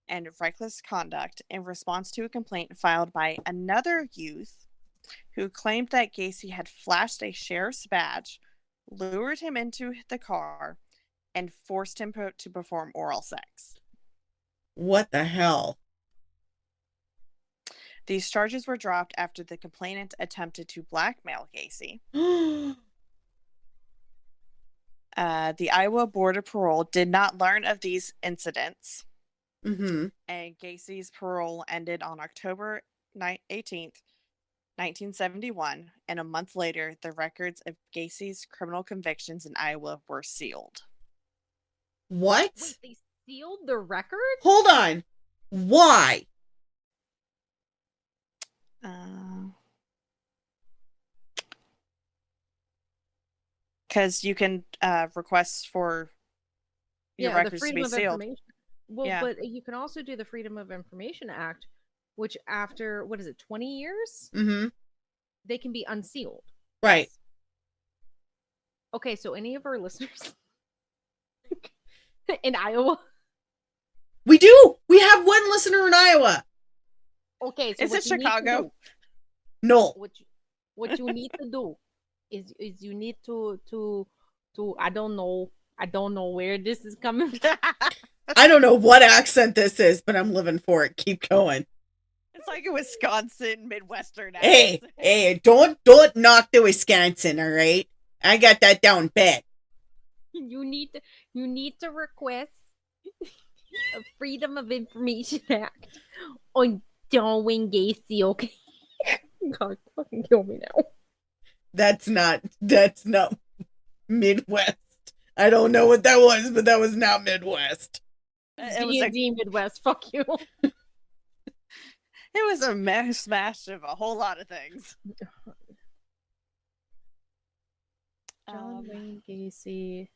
and reckless conduct in response to a complaint filed by another youth who claimed that Gacy had flashed a sheriff's badge, lured him into the car, and forced him to perform oral sex. What the hell? These charges were dropped after the complainant attempted to blackmail Gacy. The Iowa Board of Parole did not learn of these incidents. Mm-hmm. And Gacy's parole ended on October 18th, 1971, and a month later, the records of Gacy's criminal convictions in Iowa were sealed. What? Wait, they sealed the record? Hold on. Why? Because you can request for your records to be sealed. Well, yeah. But you can also do the Freedom of Information Act, which after, 20 years? Mm-hmm. They can be unsealed. Right. Okay, so any of our listeners in Iowa? We do! We have one listener in Iowa! Okay, so is it Chicago? No. What you need to do is you need to I don't know where this is coming from. I don't know what accent this is, but I'm living for it. Keep going. It's like a Wisconsin Midwestern accent. Hey, don't knock the Wisconsin, all right? I got that down pat. You need to request a Freedom of Information Act on John Wayne Gacy, okay? God, fucking kill me now. That's not Midwest. I don't know what that was, but that was not Midwest. It was D&D Midwest, fuck you. It was a smash of a whole lot of things. John Wayne Gacy.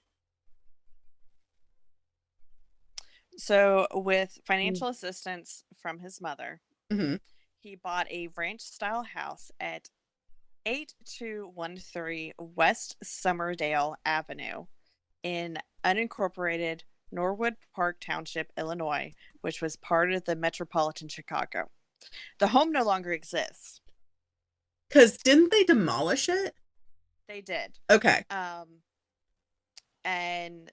So, with financial assistance from his mother, mm-hmm. he bought a ranch-style house at 8213 West Summerdale Avenue in unincorporated Norwood Park Township, Illinois, which was part of the metropolitan Chicago. The home no longer exists. Because didn't they demolish it? They did. Okay. And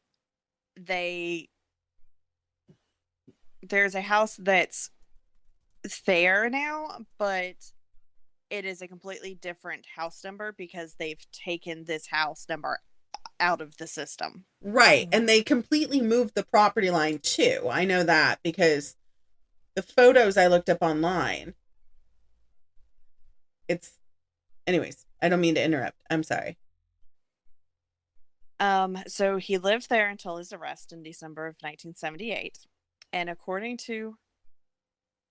there's a house that's there now, but it is a completely different house number because they've taken this house number out of the system. Right. And they completely moved the property line too. I know that because the photos I looked up online. Anyways, I don't mean to interrupt. I'm sorry. So he lived there until his arrest in December of 1978. And according to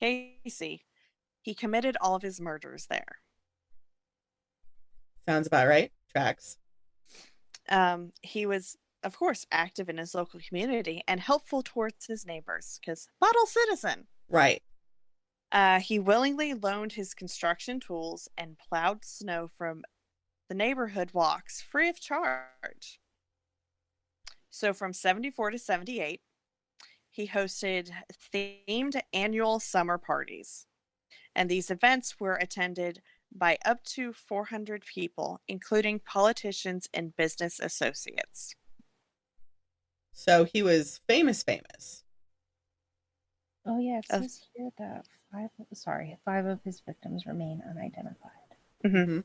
Gacy, he committed all of his murders there. Sounds about right. Tracks. He was, of course, active in his local community and helpful towards his neighbors because model citizen. Right. He willingly loaned his construction tools and plowed snow from the neighborhood walks free of charge. So from 74 to 78, he hosted themed annual summer parties. And these events were attended by up to 400 people, including politicians and business associates. So he was famous. Oh yeah, it says here that 5 of his victims remain unidentified. Mm-hmm.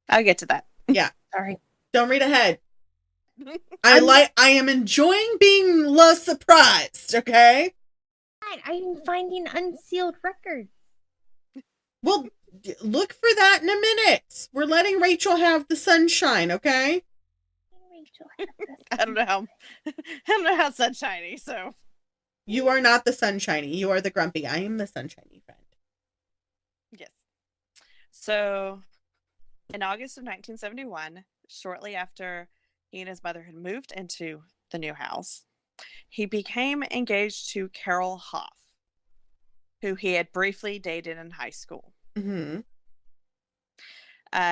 I'll get to that. Yeah. Sorry. Don't read ahead. I am enjoying being surprised, okay? I'm finding unsealed records. Well, Look for that in a minute. We're letting Rachel have the sunshine, okay? I don't know how sunshiny, so You are not the sunshiny. You are the grumpy. I am the sunshiny friend. yes. So in August of 1971, shortly after he and his mother had moved into the new house, he became engaged to Carol Hoff, who he had briefly dated in high school. Mm-hmm.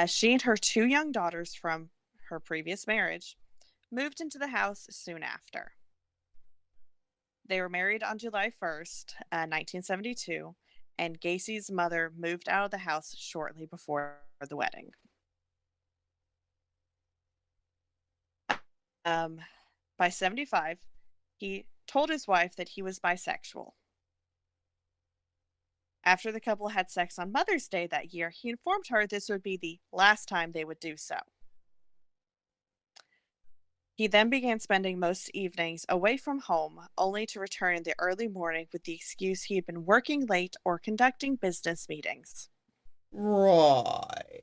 She and her 2 young daughters from her previous marriage moved into the house soon after. They were married on July 1st, 1972, and Gacy's mother moved out of the house shortly before the wedding. By 75, he told his wife that he was bisexual. After the couple had sex on Mother's Day that year, he informed her this would be the last time they would do so. He then began spending most evenings away from home, only to return in the early morning with the excuse he had been working late or conducting business meetings. Right.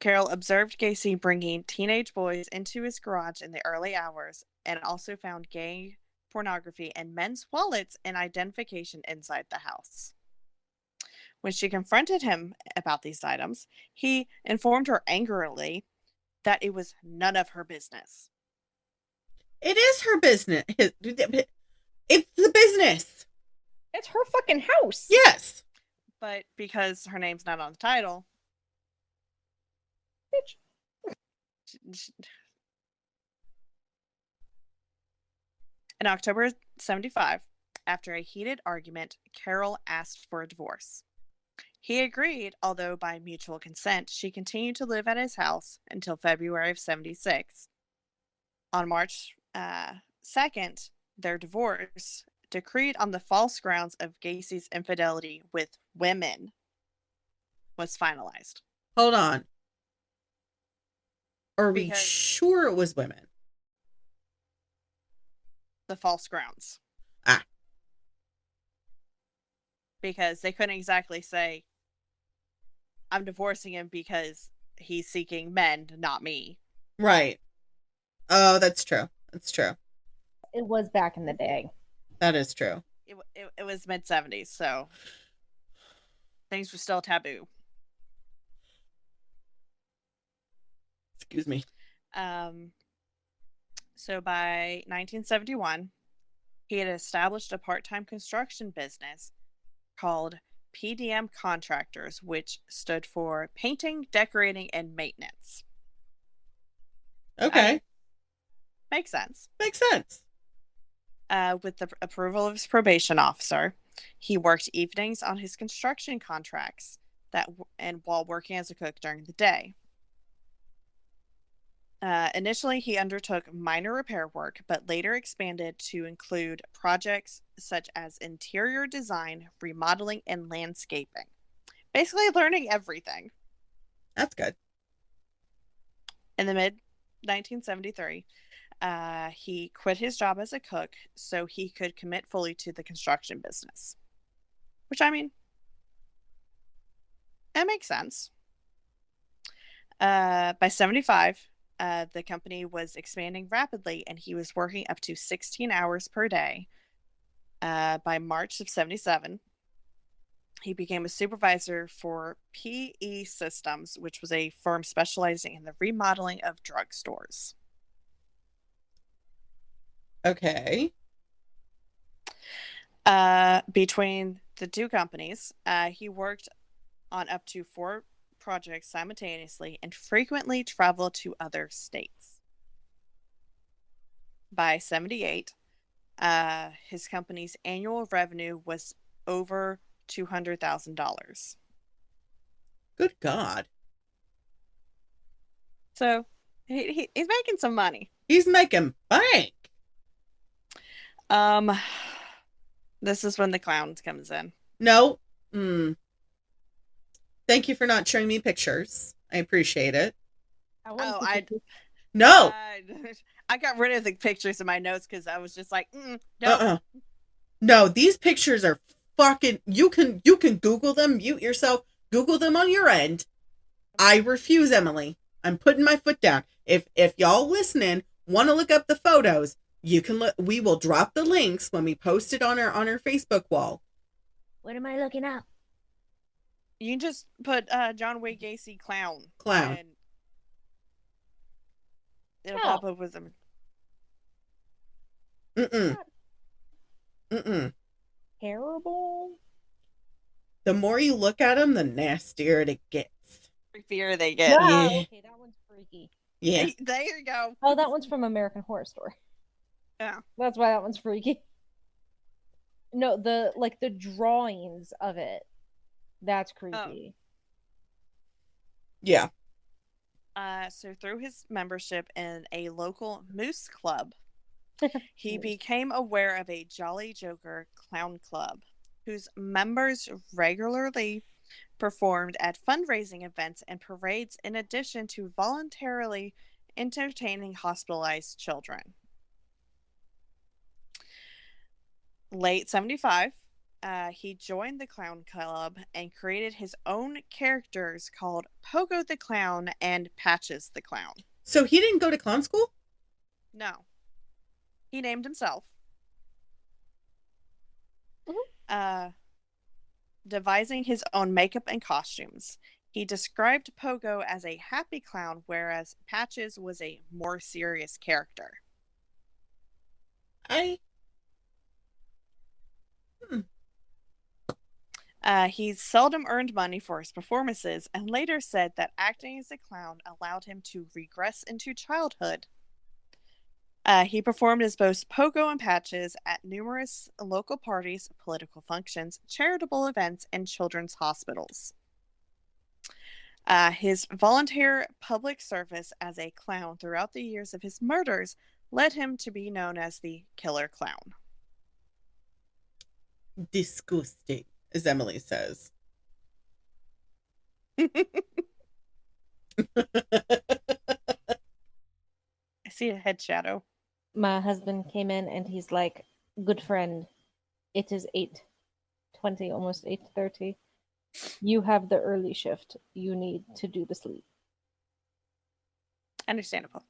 Carol observed Gacy bringing teenage boys into his garage in the early hours and also found gay pornography and men's wallets and identification inside the house. When she confronted him about these items, he informed her angrily that it was none of her business. It is her business. It's the business. It's her fucking house. Yes. But because her name's not on the title, Bitch. In October 75, after a heated argument, Carol asked for a divorce. He agreed, although by mutual consent, she continued to live at his house until February of 76. On March 2nd, their divorce, decreed on the false grounds of Gacy's infidelity with women, was finalized. Hold on. Are we Because- sure it was women? The false grounds. Ah. Because they couldn't exactly say, I'm divorcing him because he's seeking men, not me. Right. Oh, that's true. That's true. It was back in the day. That is true. It was mid-70s, so things were still taboo. Excuse me. So by 1971, he had established a part-time construction business called PDM Contractors, which stood for Painting, Decorating, and Maintenance. Okay. Makes sense. Makes sense. With the approval of his probation officer, he worked evenings on his construction contracts and while working as a cook during the day. Initially, he undertook minor repair work, but later expanded to include projects such as interior design, remodeling, and landscaping. Basically, learning everything. That's good. In the mid-1973, he quit his job as a cook so he could commit fully to the construction business. Which, I mean, it makes sense. By 75, the company was expanding rapidly and he was working up to 16 hours per day. By March of 77, he became a supervisor for PE Systems, which was a firm specializing in the remodeling of drugstores. Okay. Between the two companies, he worked on up to 4 projects simultaneously and frequently traveled to other states. By 78, his company's annual revenue was over $200,000. Good God. So he's making some money. He's making bank. This is when the clown comes in. No. Thank you for not showing me pictures. I appreciate it. No. I got rid of the pictures in my notes because I was just like, no. No, these pictures are fucking. You can Google them. Mute yourself. Google them on your end. I refuse, Emily. I'm putting my foot down. If y'all listening want to look up the photos, you can look. We will drop the links when we post it on our Facebook wall. What am I looking up? You can just put John Wayne Gacy clown. Clown. And it'll pop up with them. Terrible. The more you look at them, the nastier it gets. Freakier they get. No, Yeah. okay, that one's freaky. Yeah. There you go. Oh, that one's from American Horror Story. Yeah. That's why that one's freaky. No, the drawings of it. That's creepy. Yeah. So through his membership in a local moose club, he became aware of a Jolly Joker clown club, whose members regularly performed at fundraising events and parades in addition to voluntarily entertaining hospitalized children. Late 75, he joined the clown club and created his own characters called Pogo the Clown and Patches the Clown. So he didn't go to clown school? No. He named himself. Devising his own makeup and costumes. He described Pogo as a happy clown, whereas Patches was a more serious character. He seldom earned money for his performances and later said that acting as a clown allowed him to regress into childhood. He performed as both Pogo and Patches at numerous local parties, political functions, charitable events, and children's hospitals. His volunteer public service as a clown throughout the years of his murders led him to be known as the Killer Clown. Disgusting, as Emily says. I see a head shadow. My husband came in and he's like, "Good friend, it is 8:20, almost 8:30. You have the early shift. You need to do the sleep." Understandable.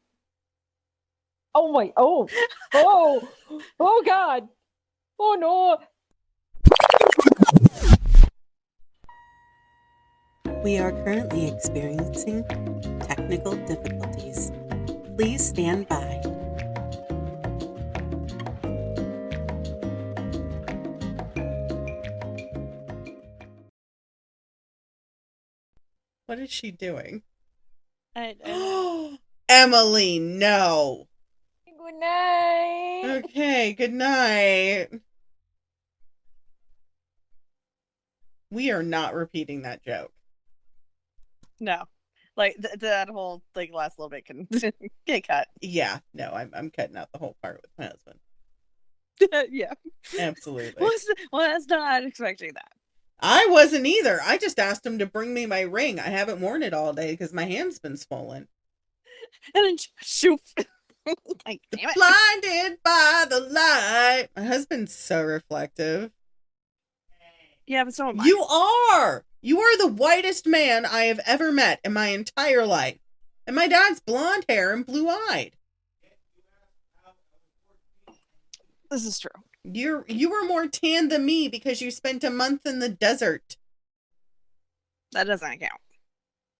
Oh my! Oh God! Oh no! We are currently experiencing technical difficulties. Please stand by. What is she doing? Emily, no. Good night. Okay, good night. We are not repeating that joke. No. Like, that whole, last little bit can get cut. Yeah, no, I'm cutting out the whole part with my husband. Yeah. Absolutely. Well, that's not expecting that. I wasn't either. I just asked him to bring me my ring. I haven't worn it all day because my hand's been swollen. And then shoot. Like, damn it. Blinded by the light. My husband's so reflective. Yeah, but so am I. You are! You are the whitest man I have ever met in my entire life. And my dad's blonde hair and blue-eyed. This is true. You were more tan than me because you spent a month in the desert. That doesn't count.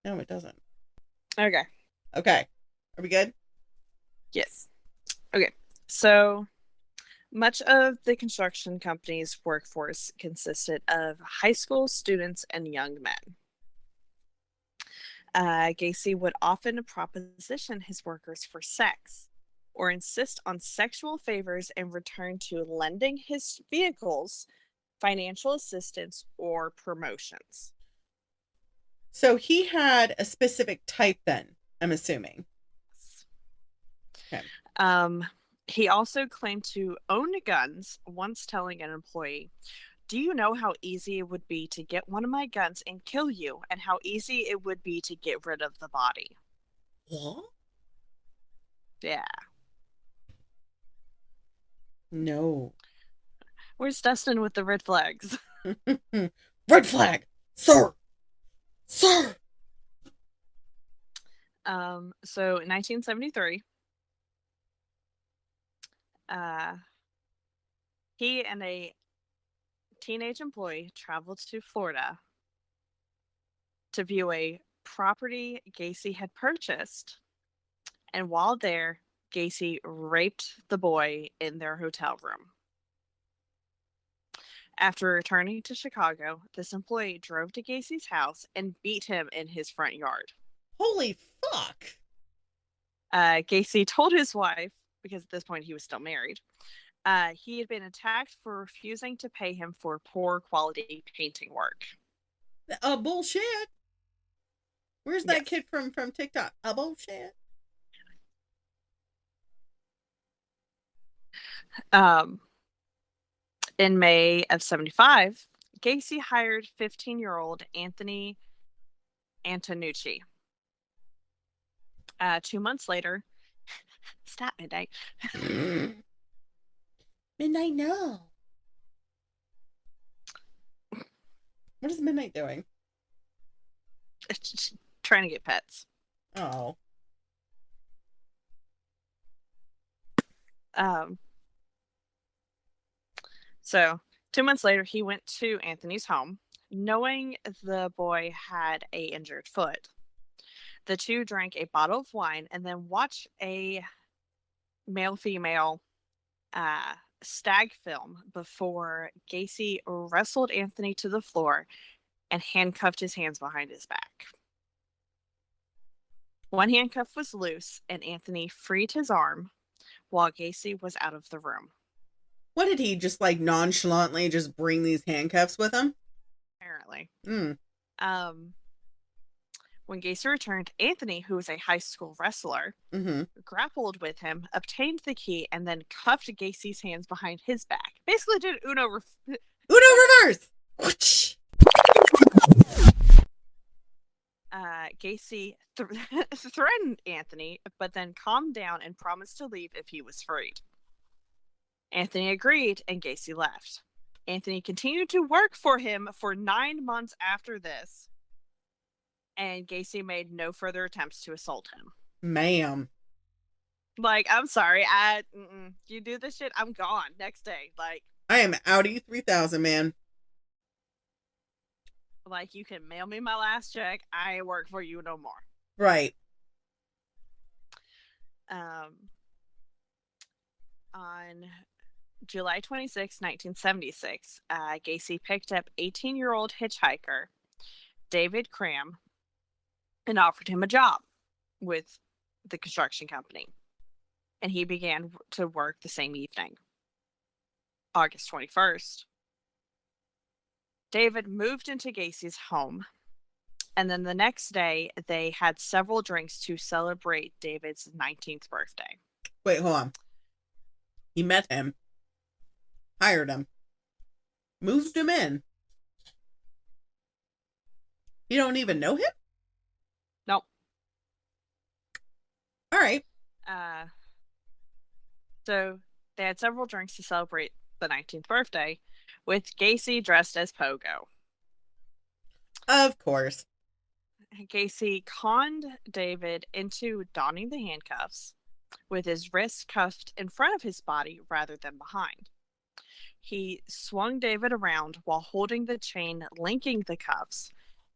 No, it doesn't. Okay. Okay. Are we good? Yes. Okay. So much of the construction company's workforce consisted of high school students and young men. Gacy would often proposition his workers for sex or insist on sexual favors in return to lending his vehicles, financial assistance, or promotions. So he had a specific type then, I'm assuming. Okay. He also claimed to own guns, once telling an employee, "Do you know how easy it would be to get one of my guns and kill you, and how easy it would be to get rid of the body?" What? Yeah. No. Where's Dustin with the red flags? Red flag, sir. Sir! So in 1973, he and a teenage employee traveled to Florida to view a property Gacy had purchased. And while there, Gacy raped the boy in their hotel room. After returning to Chicago, this employee drove to Gacy's house and beat him in his front yard. Holy fuck! Gacy told his wife, because at this point he was still married, he had been attacked for refusing to pay him for poor quality painting work. Bullshit. Where's that kid from TikTok? Bullshit. In May of 1975, Gacy hired 15-year-old Anthony Antonucci. 2 months later, stop midnight. Midnight, no. What is Midnight doing? It's trying to get pets. Oh. So 2 months later, he went to Anthony's home, knowing the boy had a injured foot. The two drank a bottle of wine and then watched a male-female stag film before Gacy wrestled Anthony to the floor and handcuffed his hands behind his back. One handcuff was loose and Anthony freed his arm while Gacy was out of the room. What did he just like nonchalantly just bring these handcuffs with him? Apparently. When Gacy returned, Anthony, who was a high school wrestler, grappled with him, obtained the key, and then cuffed Gacy's hands behind his back. Basically did Uno reverse! Gacy threatened Anthony, but then calmed down and promised to leave if he was freed. Anthony agreed, and Gacy left. Anthony continued to work for him for 9 months after this, and Gacy made no further attempts to assault him. Ma'am. Like, I'm sorry, you do this shit, I'm gone next day. Like, I am Audi 3000, man. Like, you can mail me my last check. I ain't work for you no more. Right. On July 26, 1976, Gacy picked up 18-year-old hitchhiker David Cram and offered him a job with the construction company. And he began to work the same evening. August 21st, David moved into Gacy's home, and then the next day, they had several drinks to celebrate David's 19th birthday. Wait, hold on. He met him, hired him, moved him in. You don't even know him? Nope. All right. So they had several drinks to celebrate the 19th birthday, with Gacy dressed as Pogo. Of course. Gacy conned David into donning the handcuffs, with his wrists cuffed in front of his body rather than behind. He swung David around while holding the chain linking the cuffs,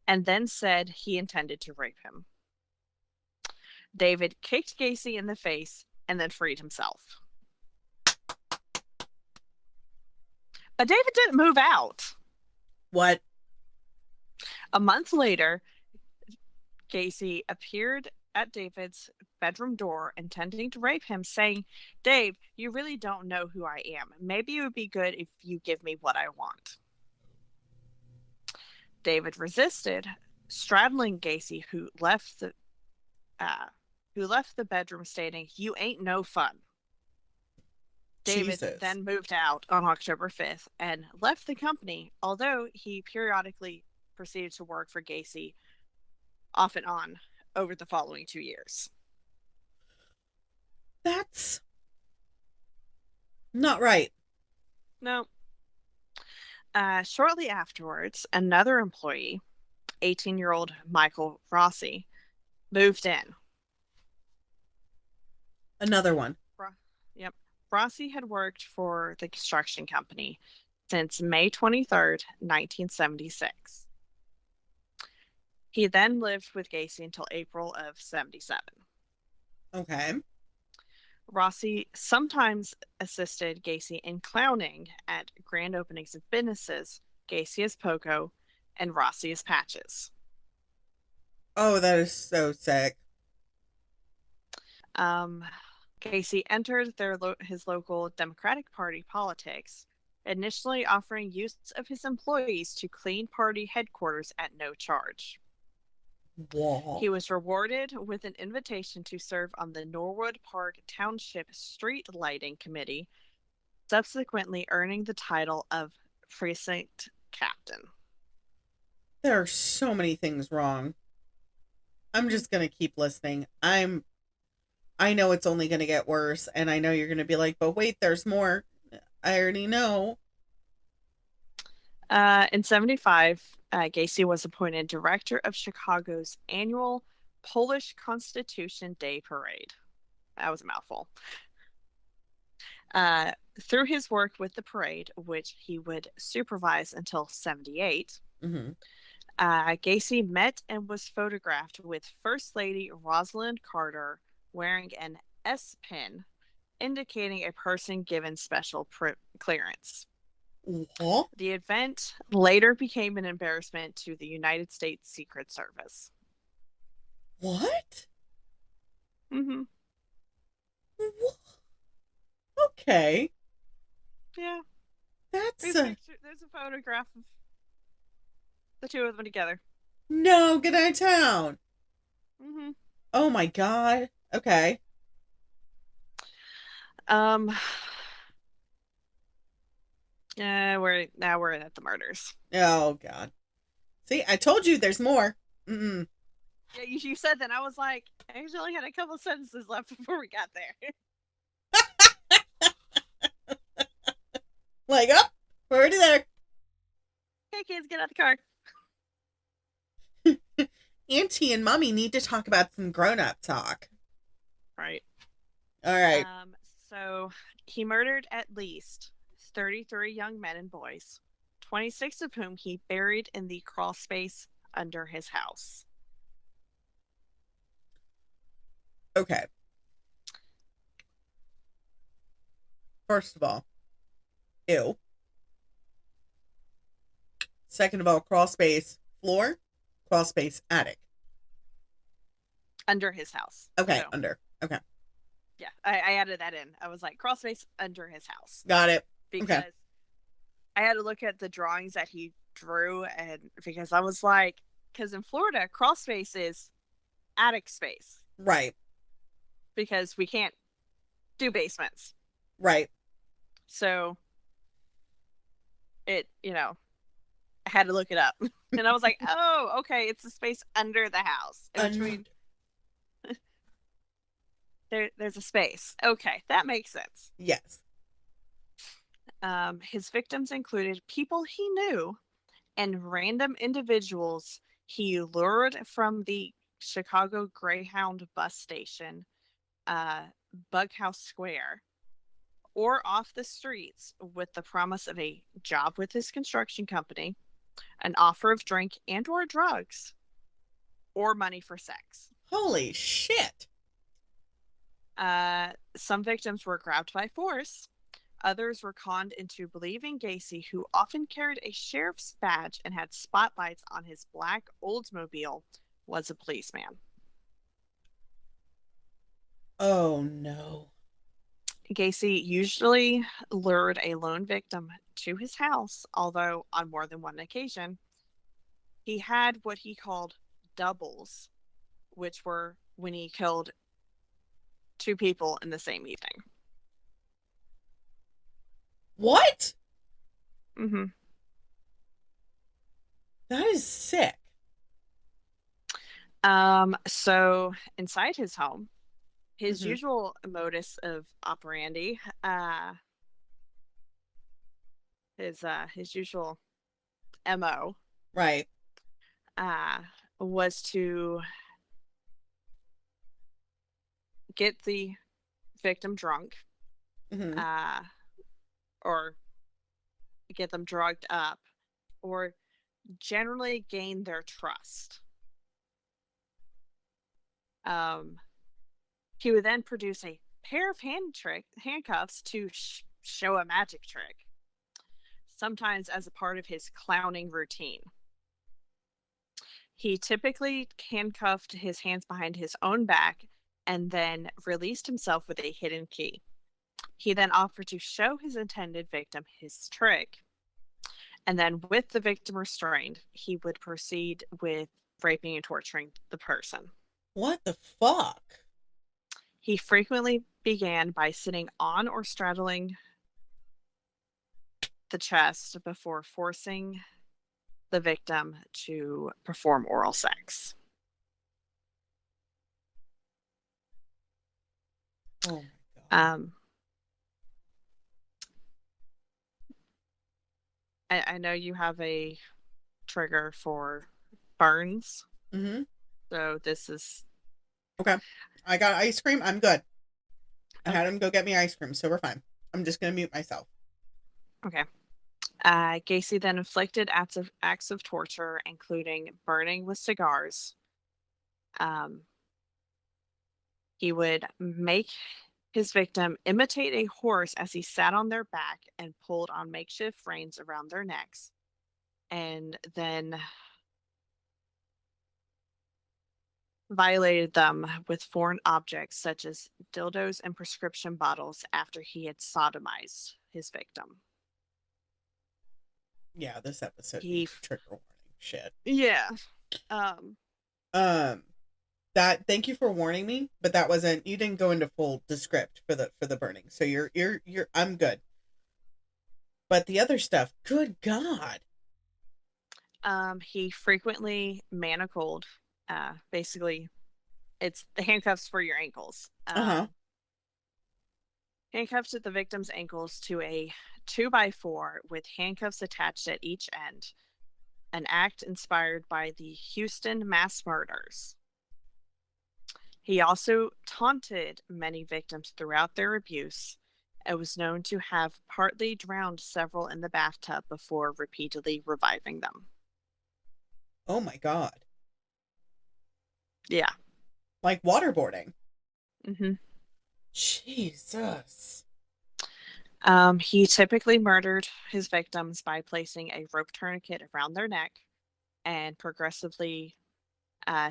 and then said he intended to rape him. David kicked Gacy in the face and then freed himself. But David didn't move out. What? A month later, Gacy appeared at David's bedroom door intending to rape him, saying, "Dave, you really don't know who I am. Maybe it would be good if you give me what I want." David resisted, straddling Gacy, who left the bedroom, stating, "You ain't no fun." David then moved out on October 5th and left the company, although he periodically proceeded to work for Gacy off and on over the following 2 years. That's not right. No. Shortly afterwards, another employee, 18-year-old Michael Rossi moved in. Another one. Yep. Rossi had worked for the construction company since May 23rd, 1976. He then lived with Gacy until April of 77. Okay. Rossi sometimes assisted Gacy in clowning at grand openings of businesses, Gacy as Pogo and Rossi as Patches. Oh, that is so sick. Gacy entered his local Democratic Party politics, initially offering use of his employees to clean party headquarters at no charge. Whoa. He was rewarded with an invitation to serve on the Norwood Park Township Street Lighting Committee, subsequently earning the title of precinct captain. There are so many things wrong. I'm just going to keep listening. I know it's only going to get worse, and I know you're going to be like, but wait, there's more. I already know. In 75, Gacy was appointed director of Chicago's annual Polish Constitution Day Parade. That was a mouthful. Through his work with the parade, which he would supervise until 78, Gacy met and was photographed with First Lady Rosalind Carter wearing an S pin, indicating a person given special clearance. What? The event later became an embarrassment to the United States Secret Service. What? Mm-hmm. Okay. Yeah. That's there's a photograph of the two of them together. No, get out of town. Mm-hmm. Oh my God. Okay. We're at the murders. Oh God. See, I told you there's more. Mm-mm. Yeah, you said that. I was like, I actually only had a couple sentences left before we got there. Like, oh, we're already there. Hey kids, get out the car. Auntie and Mommy need to talk about some grown-up talk. Right. All right. So he murdered at least 33 young men and boys, 26 of whom he buried in the crawl space under his house. Okay. First of all, ew. Second of all, crawl space floor, crawl space attic. Under his house. Okay, so, under. Okay. Yeah, I added that in. I was like, crawl space under his house. Got it. Because okay. I had to look at the drawings that he drew, and because I was like, because in Florida, crawl space is attic space. Right. Because we can't do basements. Right. So I had to look it up. And I was like, oh, okay, it's the space under the house. There's a space. Okay, that makes sense. Yes. His victims included people he knew and random individuals he lured from the Chicago Greyhound bus station, Bughouse Square, or off the streets with the promise of a job with his construction company, an offer of drink and or drugs, or money for sex. Holy shit. Some victims were grabbed by force. Others were conned into believing Gacy, who often carried a sheriff's badge and had spotlights on his black Oldsmobile, was a policeman. Oh, no. Gacy usually lured a lone victim to his house, although on more than one occasion, he had what he called doubles, which were when he killed two people in the same evening. What? Mm-hmm. That is sick. So inside his home, his usual modus of operandi, his usual MO, right, was to get the victim drunk, Mm-hmm. or get them drugged up, or generally gain their trust. He would then produce a pair of handcuffs to show a magic trick, sometimes as a part of his clowning routine. He typically handcuffed his hands behind his own back and then released himself with a hidden key. He then offered to show his intended victim his trick. And then, with the victim restrained, he would proceed with raping and torturing the person. What the fuck? He frequently began by sitting on or straddling the chest before forcing the victim to perform oral sex. Oh my god. I know you have a trigger for burns. Mm-hmm. So this is... Okay. I got ice cream. I'm good. I had Okay. him go get me ice cream, so we're fine. I'm just going to mute myself. Okay. Gacy then inflicted acts of torture, including burning with cigars. He would make his victim imitate a horse as he sat on their back and pulled on makeshift reins around their necks, and then violated them with foreign objects such as dildos and prescription bottles after he had sodomized his victim. Yeah, this episode needs a trigger warning. Shit. Yeah. That, thank you for warning me, but that wasn't, you didn't go into full descript for the burning. So you're I'm good. But the other stuff, good God. He frequently manacled, basically it's the handcuffs for your ankles. Handcuffs at the victim's ankles to a 2x4 with handcuffs attached at each end, an act inspired by the Houston mass murders. He also taunted many victims throughout their abuse and was known to have partly drowned several in the bathtub before repeatedly reviving them. Oh my God. Yeah. Like waterboarding. Mm-hmm. Jesus. He typically murdered his victims by placing a rope tourniquet around their neck and progressively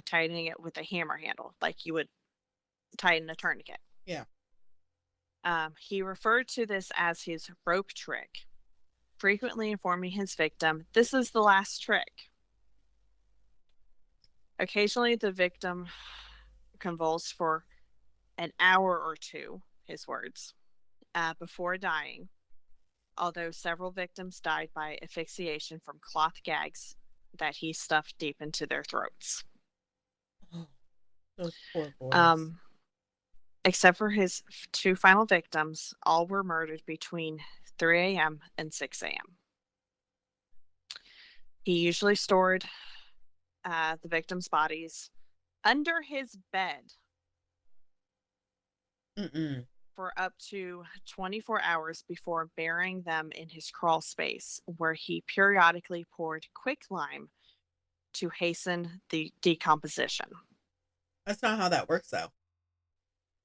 tightening it with a hammer handle, like you would tighten a tourniquet. Yeah. He referred to this as his rope trick, frequently informing his victim, "This is the last trick." Occasionally, the victim convulsed for an hour or two, his words, before dying, although several victims died by asphyxiation from cloth gags that he stuffed deep into their throats. Oh, those poor boys. Except for his two final victims, all were murdered between 3 a.m. and 6 a.m. He usually stored the victims' bodies under his bed for up to 24 hours before burying them in his crawl space, where he periodically poured quicklime to hasten the decomposition. That's not how that works, though.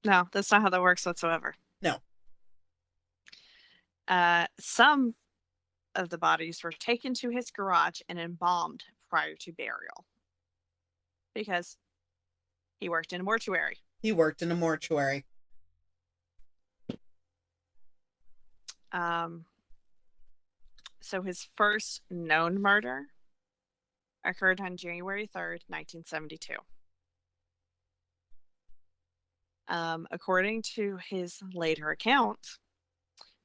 No, that's not how that works whatsoever. No. Some of the bodies were taken to his garage and embalmed prior to burial because he worked in a mortuary. So his first known murder occurred on January 3rd, 1972. According to his later account,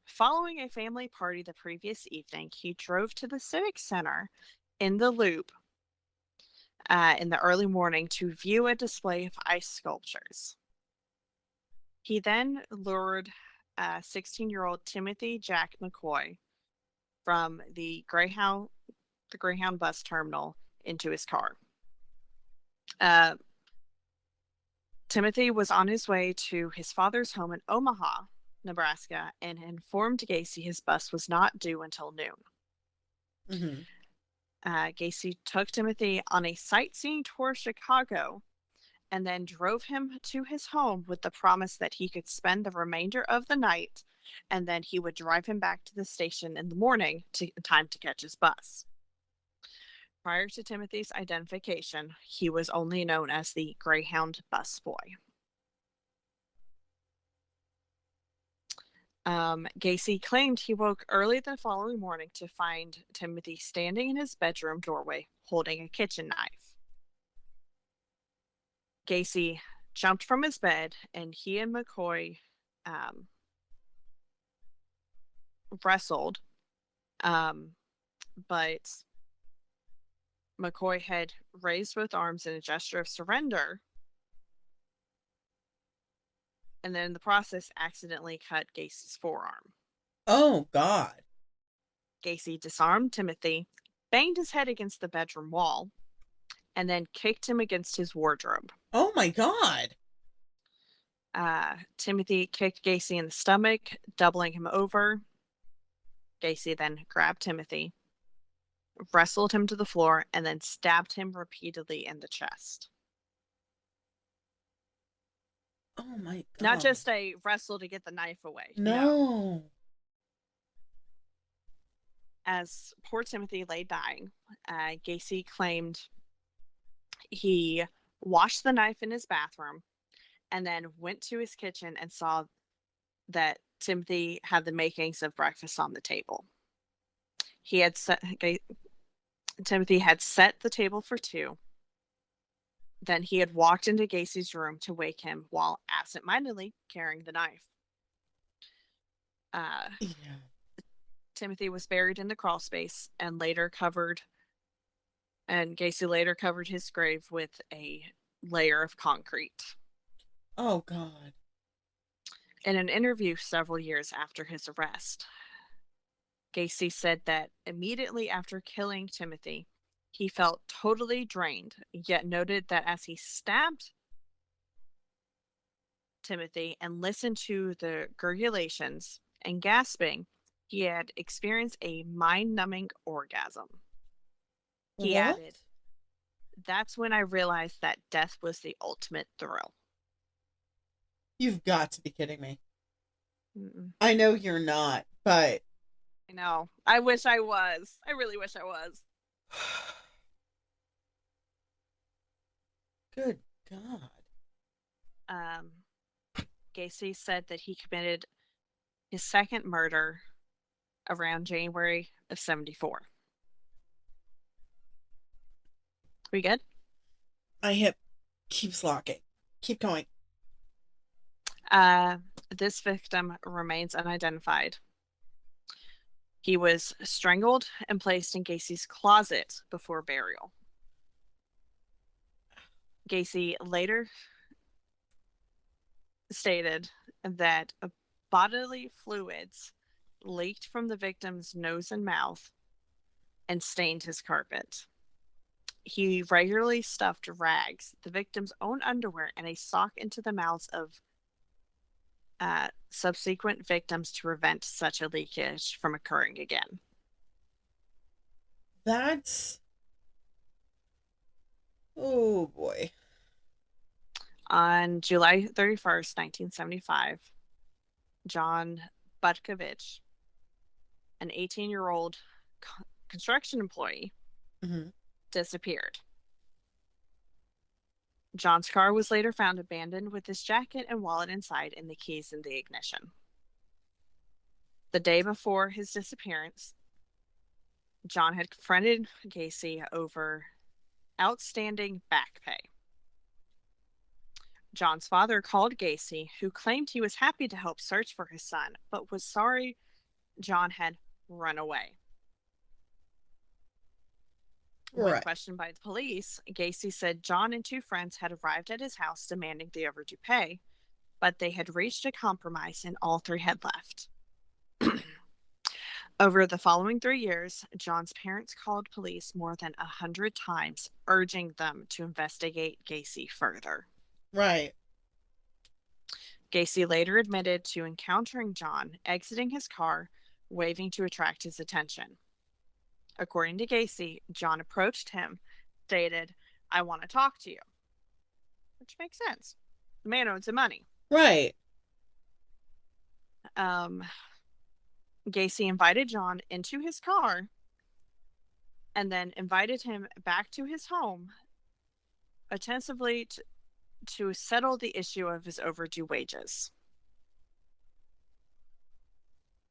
following a family party the previous evening, he drove to the Civic Center in the Loop in the early morning to view a display of ice sculptures. He then lured 16-year-old Timothy Jack McCoy from the Greyhound bus terminal into his car. Uh, Timothy was on his way to his father's home in Omaha, Nebraska, and informed Gacy his bus was not due until noon. Mm-hmm. Gacy took Timothy on a sightseeing tour of Chicago and then drove him to his home with the promise that he could spend the remainder of the night and then he would drive him back to the station in the morning in time to catch his bus. Prior to Timothy's identification, he was only known as the Greyhound bus boy. Gacy claimed he woke early the following morning to find Timothy standing in his bedroom doorway holding a kitchen knife. Gacy jumped from his bed and he and McCoy wrestled, but McCoy had raised both arms in a gesture of surrender, and then in the process accidentally cut Gacy's forearm. Oh, God. Gacy disarmed Timothy, banged his head against the bedroom wall, and then kicked him against his wardrobe. Oh, my God. Timothy kicked Gacy in the stomach, doubling him over. Gacy then grabbed Timothy, wrestled him to the floor, and then stabbed him repeatedly in the chest. Oh, my God. Not just a wrestle to get the knife away. No. As poor Timothy lay dying, Gacy claimed he washed the knife in his bathroom and then went to his kitchen and saw that Timothy had the makings of breakfast on the table. Timothy had set the table for two. Then he had walked into Gacy's room to wake him while absentmindedly carrying the knife. Timothy was buried in the crawl space and Gacy later covered his grave with a layer of concrete. Oh, God. In an interview several years after his arrest, Gacy said that immediately after killing Timothy, he felt totally drained, yet noted that as he stabbed Timothy and listened to the gurgulations and gasping, he had experienced a mind-numbing orgasm. He added, "That's when I realized that death was the ultimate thrill." You've got to be kidding me. Mm-mm. I know you're not, but... I know. I wish I was. I really wish I was. Good God. Gacy said that he committed his second murder around January of 1974. We good? My hip keeps locking. Keep going. This victim remains unidentified. He was strangled and placed in Gacy's closet before burial. Gacy later stated that bodily fluids leaked from the victim's nose and mouth and stained his carpet. He regularly stuffed rags, the victim's own underwear, and a sock into the mouths of subsequent victims to prevent such a leakage from occurring again. That's... Oh, boy. On July 31st, 1975, John Butkovich, an 18-year-old construction employee, disappeared. John's car was later found abandoned with his jacket and wallet inside and the keys in the ignition. The day before his disappearance, John had confronted Gacy over outstanding back pay. John's father called Gacy, who claimed he was happy to help search for his son, but was sorry John had run away. When questioned by the police, Gacy said John and two friends had arrived at his house demanding the overdue pay, but they had reached a compromise and all three had left. Over the following 3 years, John's parents called police more than 100 times, urging them to investigate Gacy further. Right. Gacy later admitted to encountering John, exiting his car, waving to attract his attention. According to Gacy, John approached him, stated, "I want to talk to you." Which makes sense. The man owns the money. Right. Gacy invited John into his car and then invited him back to his home, ostensibly to settle the issue of his overdue wages.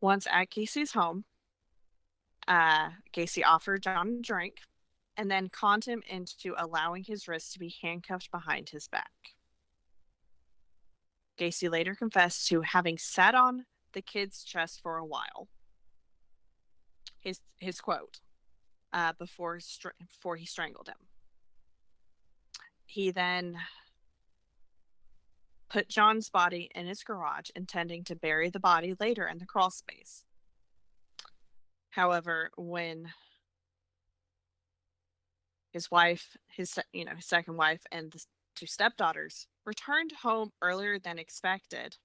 Once at Gacy's home, Gacy offered John a drink and then conned him into allowing his wrists to be handcuffed behind his back. Gacy later confessed to having sat on the kid's chest for a while. His quote, before he strangled him. He then put John's body in his garage, intending to bury the body later in the crawl space. However, when his wife, his second wife, and the 2 stepdaughters returned home earlier than expected,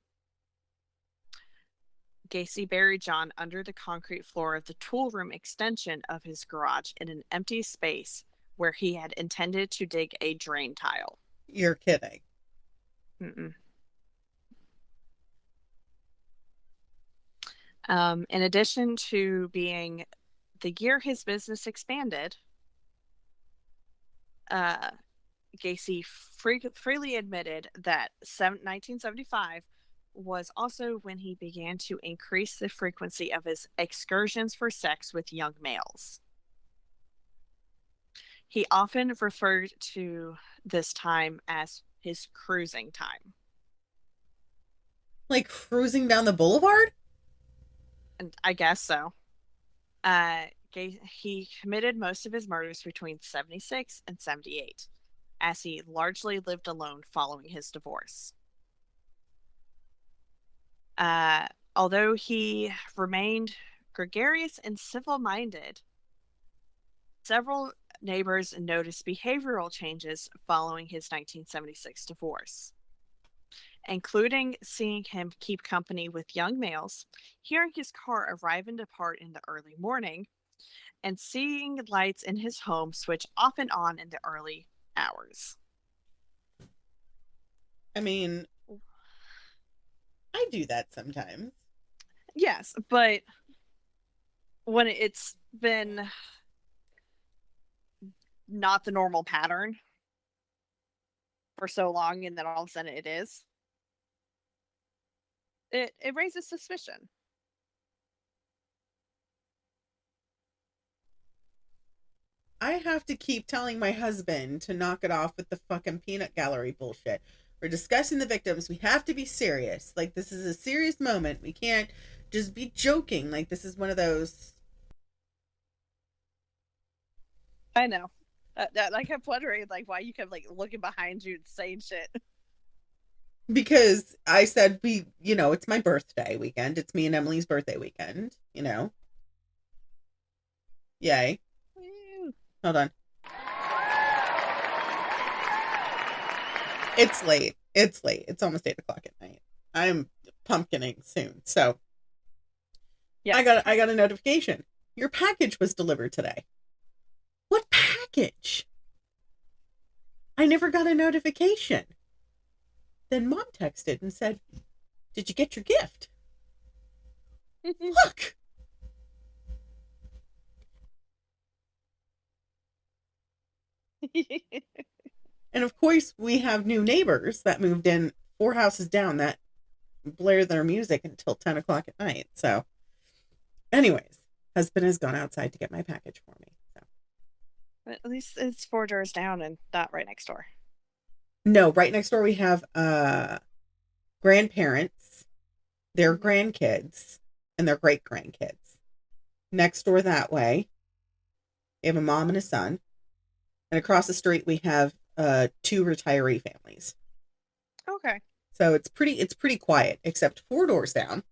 Gacy buried John under the concrete floor of the tool room extension of his garage in an empty space where he had intended to dig a drain tile. You're kidding. Mm-mm. In addition to being the year his business expanded, Gacy freely admitted that 1975 was also when he began to increase the frequency of his excursions for sex with young males. He often referred to this time as his cruising time. Like cruising down the boulevard? And I guess so. He committed most of his murders between 76 and 78, as he largely lived alone following his divorce. Although he remained gregarious and civil-minded, several neighbors noticed behavioral changes following his 1976 divorce, including seeing him keep company with young males, hearing his car arrive and depart in the early morning, and seeing lights in his home switch off and on in the early hours. I mean, I do that sometimes. Yes, but when it's been not the normal pattern for so long, and then all of a sudden it is, it raises suspicion. I have to keep telling my husband to knock it off with the fucking peanut gallery bullshit. We're discussing the victims. We have to be serious. Like, this is a serious moment. We can't just be joking. Like, this is one of those. I know. I kept wondering, like, why you kept, like, looking behind you and saying shit. Because I said, it's my birthday weekend. It's me and Emily's birthday weekend, Yay. Woo. Hold on. It's late. It's almost 8 o'clock at night. I'm pumpkining soon. So yes. I got a notification. Your package was delivered today. What package? I never got a notification. Then Mom texted and said, "Did you get your gift?" Look. And of course, we have new neighbors that moved in 4 houses down that blare their music until 10 o'clock at night. So, anyways, husband has gone outside to get my package for me. So. But at least it's 4 doors down and not right next door. No, right next door we have grandparents, their grandkids, and their great-grandkids. Next door that way, we have a mom and a son. And across the street we have 2 retiree families. Okay. So it's pretty quiet, except 4 doors down.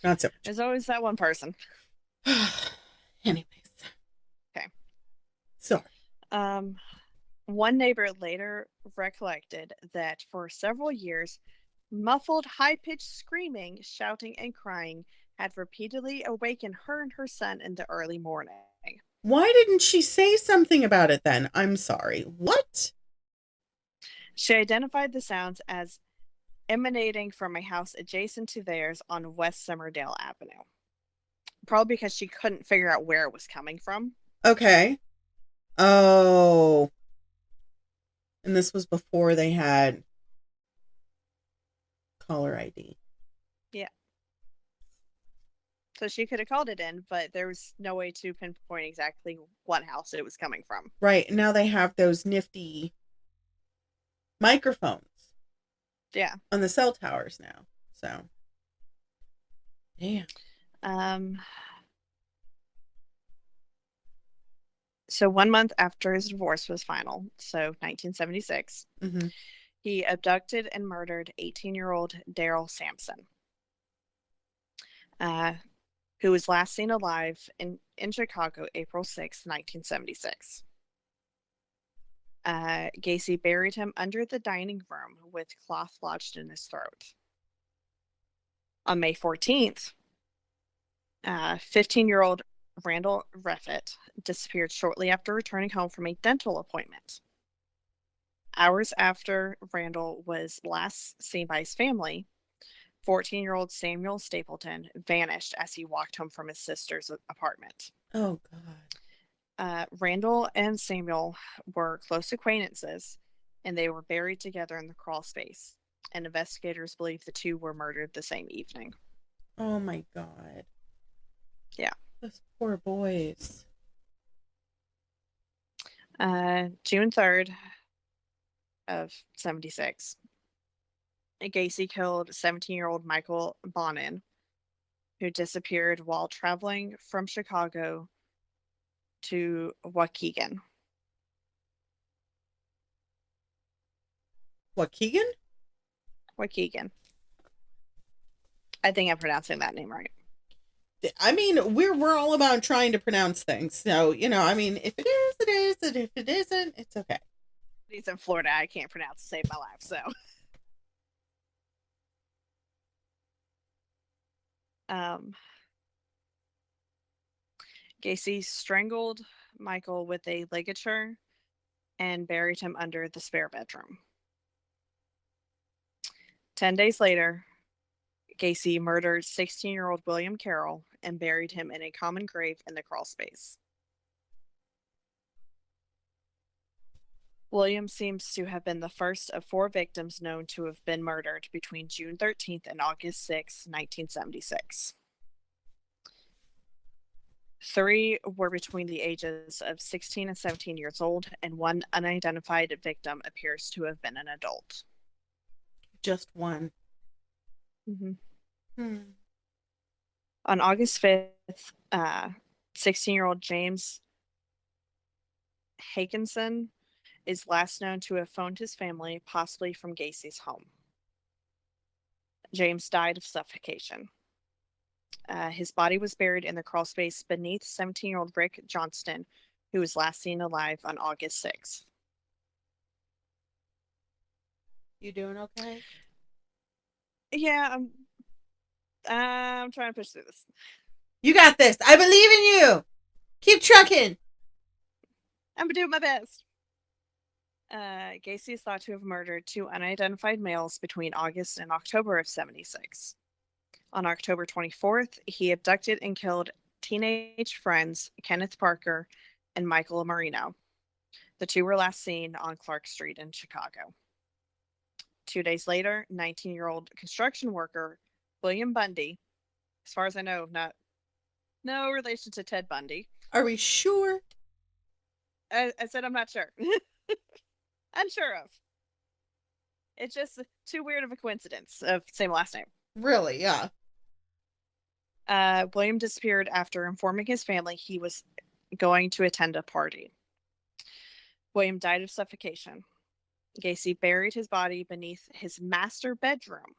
Not so There's always that one person. much. Anyways. Okay. Sorry. One neighbor later recollected that for several years, muffled, high-pitched screaming, shouting, and crying had repeatedly awakened her and her son in the early morning. Why didn't she say something about it then? I'm sorry. What? She identified the sounds as emanating from a house adjacent to theirs on West Summerdale Avenue. Probably because she couldn't figure out where it was coming from. Okay. Oh. And this was before they had caller ID. Yeah. So she could have called it in, but there was no way to pinpoint exactly what house it was coming from. Right. Now they have those nifty microphones. Yeah. On the cell towers now. So. Damn. So 1 month after his divorce was final, so 1976, he abducted and murdered 18-year-old Daryl Sampson, who was last seen alive in Chicago April 6, 1976. Gacy buried him under the dining room with cloth lodged in his throat. On May 14th, 15-year-old Randall Reffitt disappeared shortly after returning home from a dental appointment. Hours after Randall was last seen by his family, 14-year-old Samuel Stapleton vanished as he walked home from his sister's apartment. Oh, God. Randall and Samuel were close acquaintances, and they were buried together in the crawl space, and investigators believe the two were murdered the same evening. Oh, my God. Yeah. Those poor boys. June 3rd of 76. Gacy killed 17-year-old Michael Bonin, who disappeared while traveling from Chicago to Waukegan. Waukegan? Waukegan. I think I'm pronouncing that name right. I mean, we're all about trying to pronounce things. So, you know, I mean, if it is, it is. And if it isn't, it's okay. He's in Florida. I can't pronounce to save my life, so. Gacy strangled Michael with a ligature and buried him under the spare bedroom. 10 days later, Gacy murdered 16-year-old William Carroll and buried him in a common grave in the crawl space. William seems to have been the first of 4 victims known to have been murdered between June 13th and August 6, 1976. 3 were between the ages of 16 and 17 years old, and 1 unidentified victim appears to have been an adult. Just one. On August 5th, 16-year-old James Hakinson is last known to have phoned his family, possibly from Gacy's home. James died of suffocation. His body was buried in the crawl space beneath 17-year-old Rick Johnston, who was last seen alive on August 6th. You doing okay? Yeah, I'm trying to push through this. You got this. I believe in you. Keep trucking. I'm doing my best. Gacy is thought to have murdered 2 unidentified males between August and October of 76. On October 24th, he abducted and killed teenage friends Kenneth Parker and Michael Marino. The 2 were last seen on Clark Street in Chicago. 2 days later, 19-year-old construction worker William Bundy, as far as I know, no relation to Ted Bundy. Are we sure? I said I'm not sure. Unsure of. It's just too weird of a coincidence of same last name. Really, yeah. William disappeared after informing his family he was going to attend a party. William died of suffocation. Gacy buried his body beneath his master bedroom.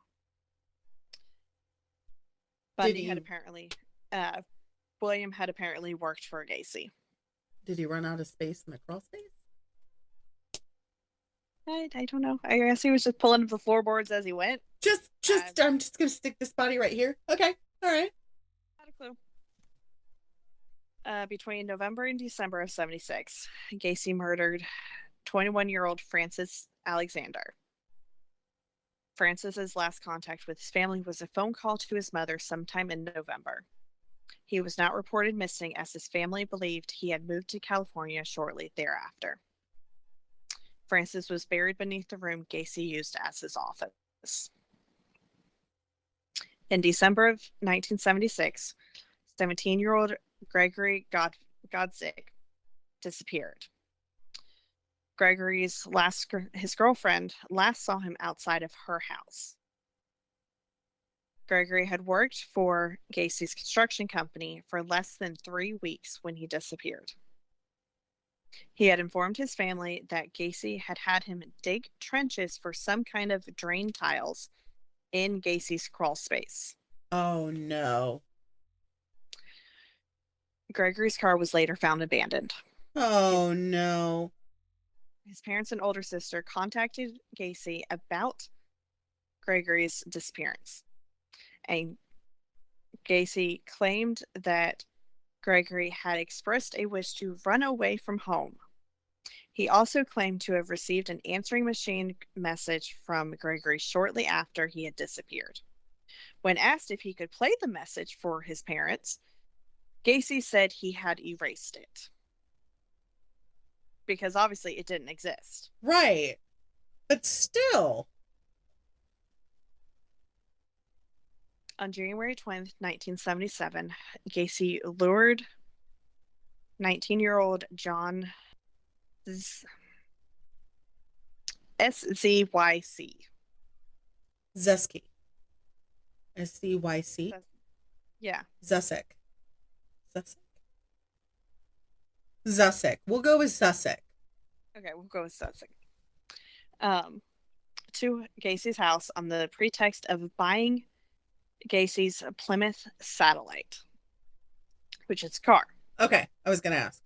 Bundy had apparently, William had apparently worked for Gacy. Did he run out of space in the crawl space? I don't know. I guess he was just pulling up the floorboards as he went. I'm just gonna stick this body right here. Okay, all right. Not a clue. Between November and December of 76, Gacy murdered 21-year-old Francis Alexander. Francis's last contact with his family was a phone call to his mother sometime in November. He was not reported missing as his family believed he had moved to California shortly thereafter. Francis was buried beneath the room Gacy used as his office. In December of 1976, 17-year-old Gregory Godzik disappeared. His girlfriend last saw him outside of her house. Gregory had worked for Gacy's construction company for less than 3 weeks when he disappeared. He had informed his family that Gacy had him dig trenches for some kind of drain tiles in Gacy's crawl space. Oh, no. Gregory's car was later found abandoned. Oh, no. His parents and older sister contacted Gacy about Gregory's disappearance. And Gacy claimed that Gregory had expressed a wish to run away from home. He also claimed to have received an answering machine message from Gregory shortly after he had disappeared. When asked if he could play the message for his parents, Gacy said he had erased it. Because obviously it didn't exist. Right. But still. On January 20th, 1977, Gacy lured 19-year-old John S.Z.Y.C. Zesky. S-C-Y-C? Yeah. Zusek. Zusek. We'll go with Zusek. Okay, we'll go with Sussex. To Gacy's house on the pretext of buying Gacy's Plymouth Satellite, which is a car. Okay, I was going to ask.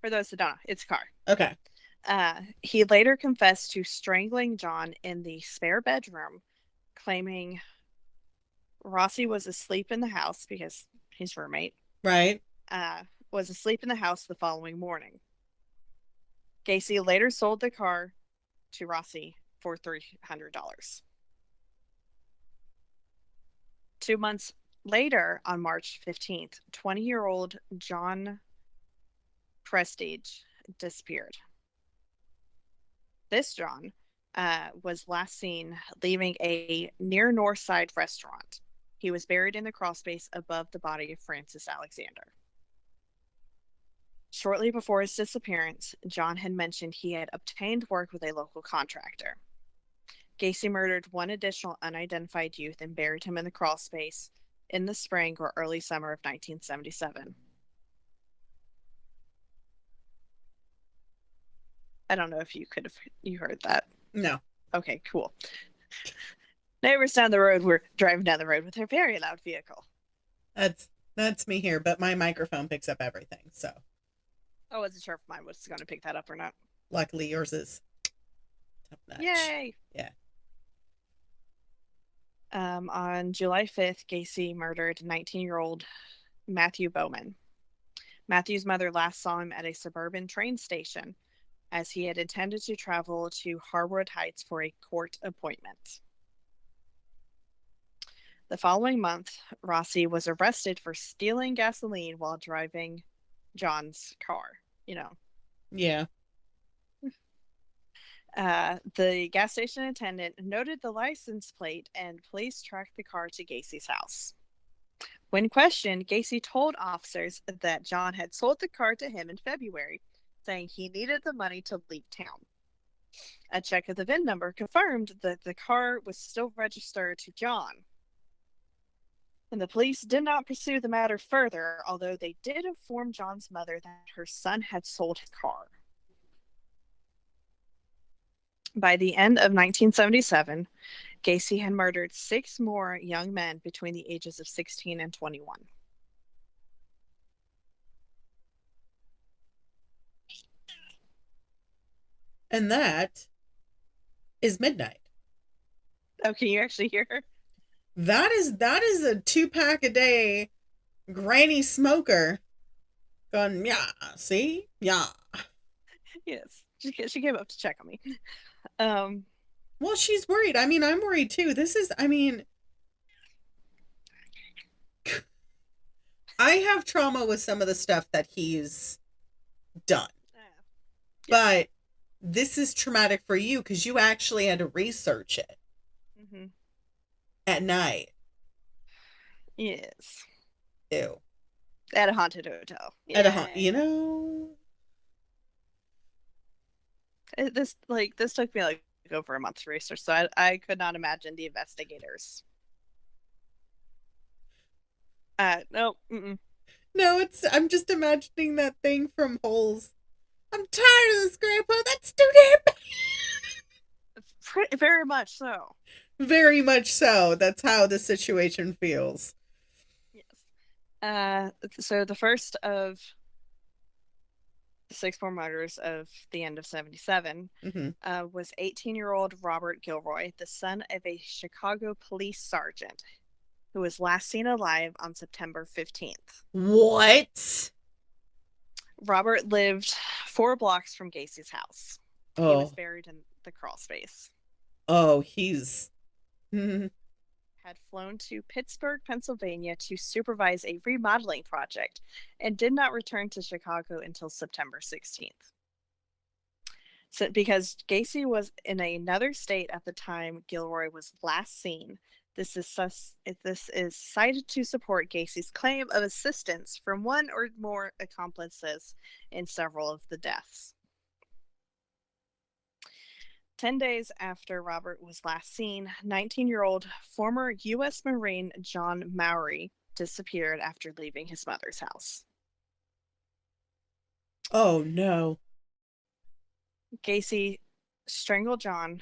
For those that don't know, it's a car. Okay. He later confessed to strangling John in the spare bedroom, claiming Rossi was asleep in the house because his roommate was asleep in the house the following morning. Gacy later sold the car to Rossi for $300. 2 months later, on March 15th, 20-year-old John Prestige disappeared. This John was last seen leaving a near Northside restaurant. He was buried in the crawl space above the body of Francis Alexander. Shortly before his disappearance, John had mentioned he had obtained work with a local contractor. Gacy murdered one additional unidentified youth and buried him in the crawl space in the spring or early summer of 1977. I don't know if you heard that. No. Okay, cool. Neighbors down the road were driving down the road with their very loud vehicle. That's me here, but my microphone picks up everything, so. I wasn't sure if mine was going to pick that up or not. Luckily, yours is top notch. Yay! Yeah. On July 5th, Gacy murdered 19-year-old Matthew Bowman. Matthew's mother last saw him at a suburban train station as he had intended to travel to Harwood Heights for a court appointment. The following month, Rossi was arrested for stealing gasoline while driving John's car. Yeah. The gas station attendant noted the license plate and police tracked the car to Gacy's house. When questioned, Gacy told officers that John had sold the car to him in February, saying he needed the money to leave town. A check of the VIN number confirmed that the car was still registered to John. And the police did not pursue the matter further, although they did inform John's mother that her son had sold his car. By the end of 1977, Gacy had murdered 6 more young men between the ages of 16 and 21. And that is midnight. Oh, can you actually hear her? That is a 2-pack a day granny smoker going, yeah, see? Yeah. Yes. She came up to check on me. Well, she's worried. I mean, I'm worried too. I have trauma with some of the stuff that he's done. But this is traumatic for you because you actually had to research it at night. Yes. Ew. At a haunted hotel. At a you know. This took me like over a month to research, so I could not imagine the investigators. No. No, I'm just imagining that thing from Holes. I'm tired of this, Grandpa. That's too damn bad. Very much so. Very much so. That's how the situation feels. Yes. So the first of the 6 more murders of the end of 77 was 18-year-old Robert Gilroy, the son of a Chicago police sergeant, who was last seen alive on September 15th. What? Robert lived 4 blocks from Gacy's house. Oh. He was buried in the crawl space. Oh, he's... had flown to Pittsburgh, Pennsylvania to supervise a remodeling project and did not return to Chicago until September 16th. So, because Gacy was in another state at the time Gilroy was last seen, this is cited to support Gacy's claim of assistance from one or more accomplices in several of the deaths. 10 days after Robert was last seen, 19-year-old former U.S. Marine John Mowry disappeared after leaving his mother's house. Oh, no. Gacy strangled John.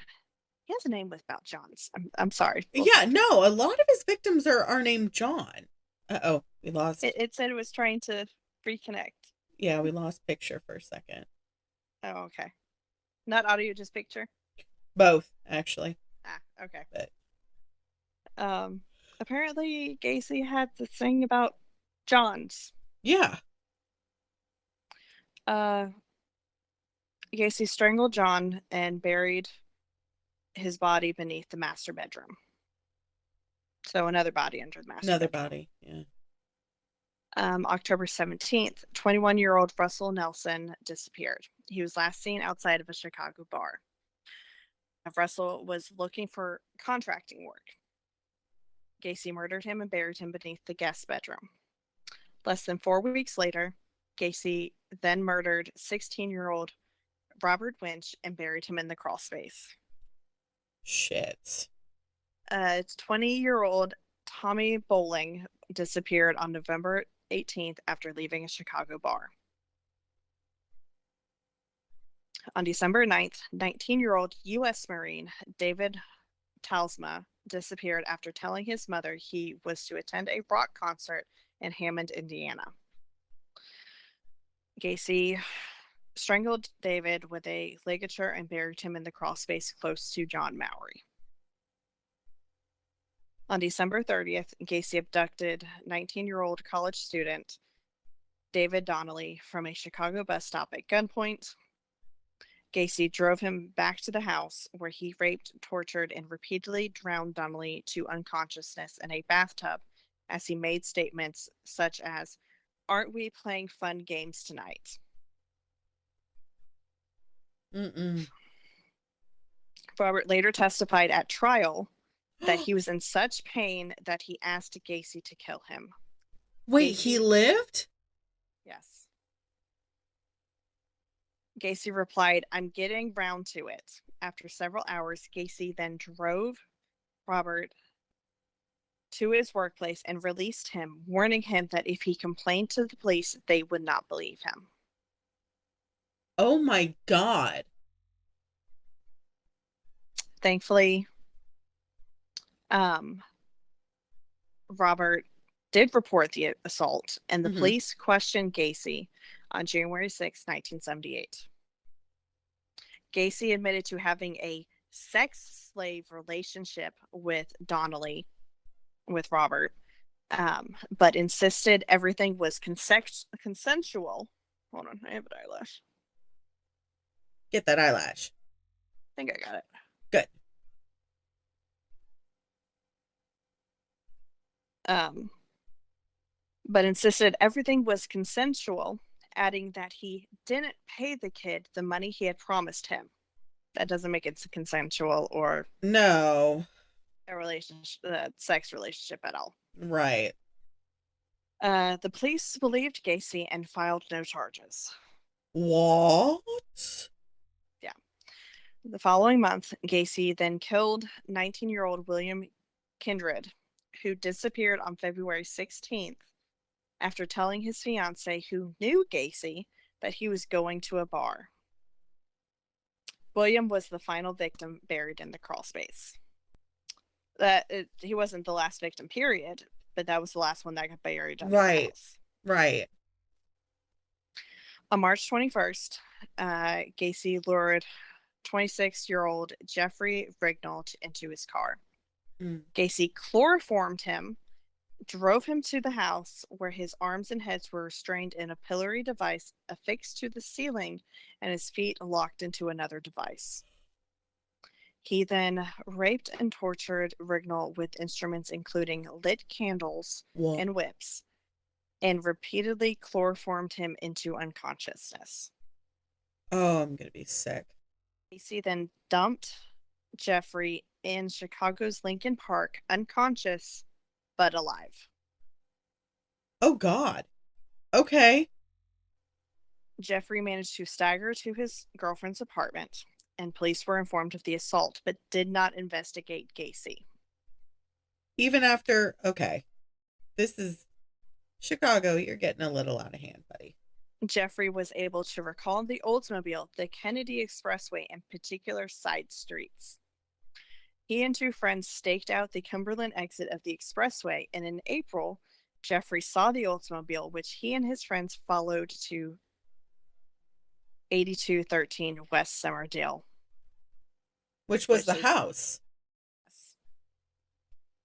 He has a name without Johns. I'm sorry. Yeah, no, a lot of his victims are named John. Uh-oh, we lost... It said it was trying to reconnect. Yeah, we lost picture for a second. Oh, okay. Not audio, just picture? Both, actually. Okay. But... apparently Gacy had the thing about Johns. Yeah. Gacy strangled John and buried his body beneath the master bedroom. So another body under the master bedroom. Body, yeah. October 17th, 21-year-old Russell Nelson disappeared. He was last seen outside of a Chicago bar. Russell was looking for contracting work. Gacy murdered him and buried him beneath the guest bedroom. Less than 4 weeks later, Gacy then murdered 16-year-old Robert Winch and buried him in the crawl space. Shit. 20-year-old Tommy Bowling disappeared on November 18th after leaving a Chicago bar. On December 9th, 19-year-old U.S. Marine David Talsma disappeared after telling his mother he was to attend a rock concert in Hammond, Indiana. Gacy strangled David with a ligature and buried him in the crawl space close to John Mowry. On December 30th, Gacy abducted 19-year-old college student David Donnelly from a Chicago bus stop at gunpoint. Gacy drove him back to the house where he raped, tortured, and repeatedly drowned Donnelly to unconsciousness in a bathtub as he made statements such as, "Aren't we playing fun games tonight?" Robert later testified at trial that he was in such pain that he asked Gacy to kill him. Wait, he lived? Yes. Gacy replied, "I'm getting round to it." After several hours, Gacy then drove Robert to his workplace and released him, warning him that if he complained to the police, they would not believe him. Oh my God. Thankfully, Um, Robert did report the assault, and the Mm-hmm. police questioned Gacy on January 6, 1978. Gacy admitted to having a sex slave relationship with Donnelly, with Robert, but insisted everything was consensual. Hold on, I have an eyelash. Get that eyelash. I think I got it. Good. But insisted everything was consensual, adding that he didn't pay the kid the money he had promised him. That doesn't make it consensual or No. a relationship, sex relationship at all. Right. The police believed Gacy and filed no charges. What? Yeah. The following month, Gacy then killed 19-year-old William Kindred, who disappeared on February 16th after telling his fiancée, who knew Gacy, that he was going to a bar. William was the final victim buried in the crawl space. He wasn't the last victim, period, but that was the last one that got buried under the house. Right. On March 21st, Gacy lured 26-year-old Jeffrey Rignault into his car. Gacy chloroformed him, drove him to the house where his arms and heads were restrained in a pillory device affixed to the ceiling and his feet locked into another device. He then raped and tortured Rignault with instruments including lit candles and whips, and repeatedly chloroformed him into unconsciousness. Oh, I'm going to be sick. Gacy then dumped Jeffrey in Chicago's Lincoln Park, unconscious but alive. Oh, God. Okay. Jeffrey managed to stagger to his girlfriend's apartment, and police were informed of the assault but did not investigate Gacy. Even after, okay, this is Chicago, you're getting a little out of hand, buddy. Jeffrey was able to recall the Oldsmobile, the Kennedy Expressway, and particular side streets. He and two friends staked out the Cumberland exit of the expressway, and in April, Jeffrey saw the Oldsmobile, which he and his friends followed to 8213 West Summerdale. Which was the house.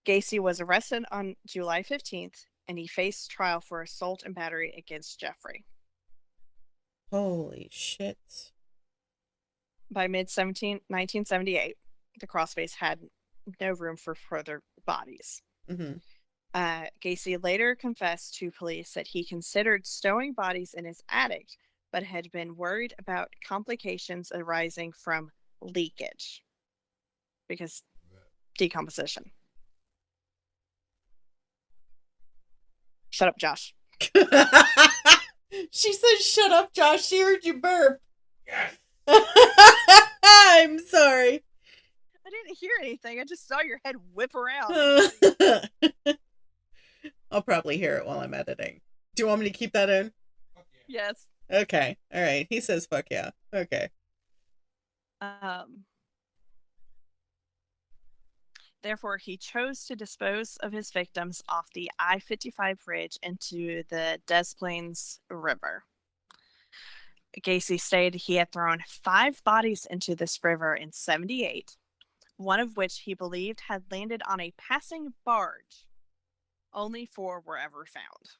Gacy was arrested on July 15th, and he faced trial for assault and battery against Jeffrey. Holy shit. By mid-1978, the crawlspace had no room for further bodies. Mm-hmm. Gacy later confessed to police that he considered stowing bodies in his attic, but had been worried about complications arising from leakage because decomposition. Shut up, Josh. She said, shut up, Josh. She heard you burp. Yes. I'm sorry. I didn't hear anything. I just saw your head whip around. I'll probably hear it while I'm editing. Do you want me to keep that in? Yes. Okay. All right. He says, fuck yeah. Okay. Therefore, he chose to dispose of his victims off the I-55 bridge into the Des Plaines River. Gacy stated he had thrown 5 bodies into this river in 1978, one of which he believed had landed on a passing barge. Only 4 were ever found.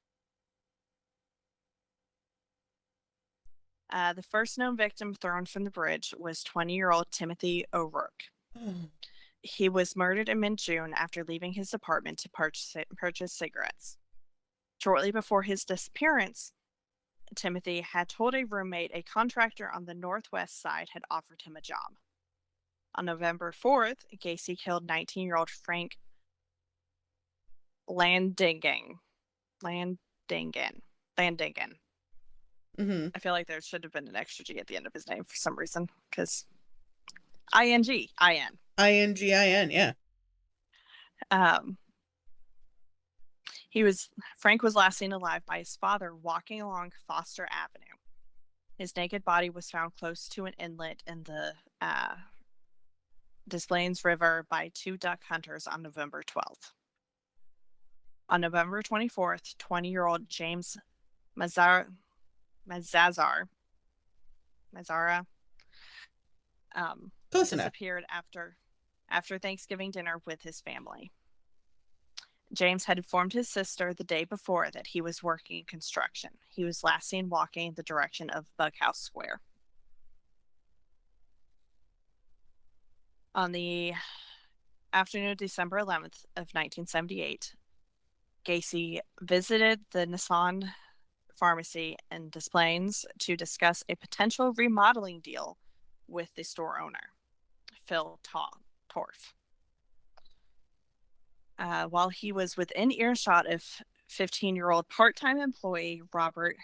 The first known victim thrown from the bridge was 20-year-old Timothy O'Rourke. He was murdered in mid-June after leaving his apartment to purchase cigarettes. Shortly before his disappearance, Timothy had told a roommate a contractor on the northwest side had offered him a job. On November 4th, Gacy killed 19-year-old Frank Landingen. Mm-hmm. I feel like there should have been an extra G at the end of his name for some reason, because I-N-G-I-N. I-N-G-I-N, yeah. Frank was last seen alive by his father walking along Foster Avenue. His naked body was found close to an inlet in the Des Plaines River by 2 duck hunters on November 12th. On November 24th, 20-year-old James Mazzara Close enough. disappeared after Thanksgiving dinner with his family. James had informed his sister the day before that he was working in construction. He was last seen walking in the direction of Bughouse Square. On the afternoon of December 11th of 1978, Gacy visited the Nissan pharmacy in Des Plaines to discuss a potential remodeling deal with the store owner, Phil Torf. While he was within earshot of 15-year-old part-time employee Robert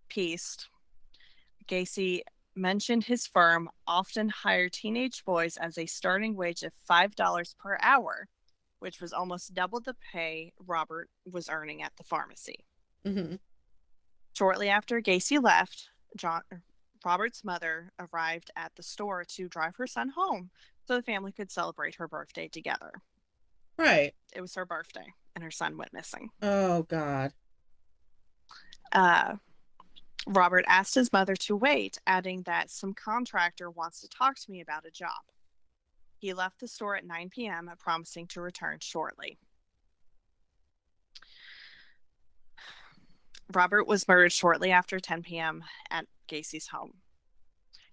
Peast, Gacy mentioned his firm often hired teenage boys as a starting wage of $5 per hour, which was almost double the pay Robert was earning at the pharmacy. Mm-hmm. Shortly after Gacy left, Robert's mother arrived at the store to drive her son home so the family could celebrate her birthday together. Right. It was her birthday, and her son went missing. Oh, God. Robert asked his mother to wait, adding that some contractor wants to talk to me about a job. He left the store at 9 p.m., promising to return shortly. Robert was murdered shortly after 10 p.m. at Gacy's home.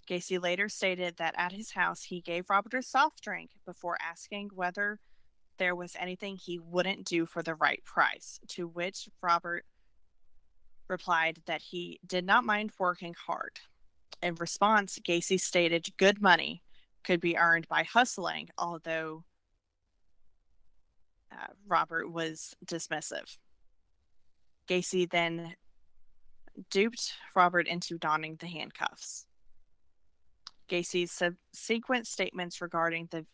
Gacy later stated that at his house, he gave Robert a soft drink before asking whether there was anything he wouldn't do for the right price, to which Robert replied that he did not mind working hard. In response, Gacy stated good money could be earned by hustling, although Robert was dismissive. Gacy then duped Robert into donning the handcuffs. Gacy's subsequent statements regarding the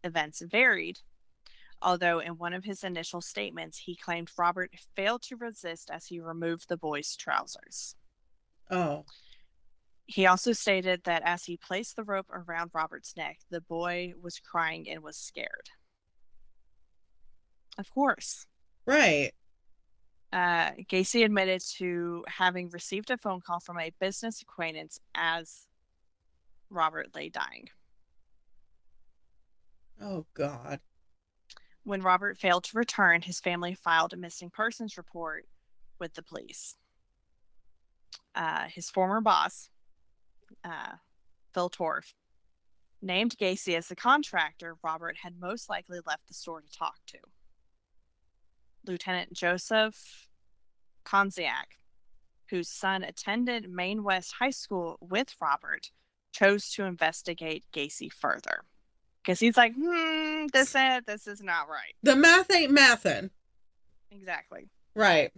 events varied, although in one of his initial statements, he claimed Robert failed to resist as he removed the boy's trousers. Oh. He also stated that as he placed the rope around Robert's neck, the boy was crying and was scared. Of course. Right. Gacy admitted to having received a phone call from a business acquaintance as Robert lay dying. Oh, God. When Robert failed to return, his family filed a missing persons report with the police. His former boss, Phil Torf, named Gacy as the contractor Robert had most likely left the store to talk to. Lieutenant Joseph Konziak, whose son attended Maine West High School with Robert, chose to investigate Gacy further. Because he's like, this is not right. The math ain't mathin'. Exactly. Right.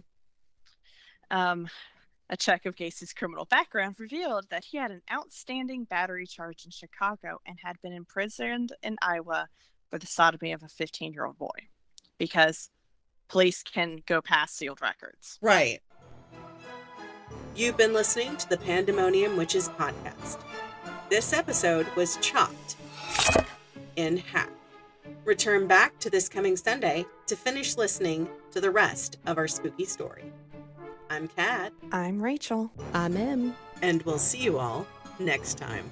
A check of Gacy's criminal background revealed that he had an outstanding battery charge in Chicago and had been imprisoned in Iowa for the sodomy of a 15-year-old boy. Because police can go past sealed records. Right. You've been listening to the Pandemonium Witches podcast. This episode was chopped in half. Return back to this coming Sunday to finish listening to the rest of our spooky story. I'm Kat. I'm Rachel. I'm Em. And we'll see you all next time.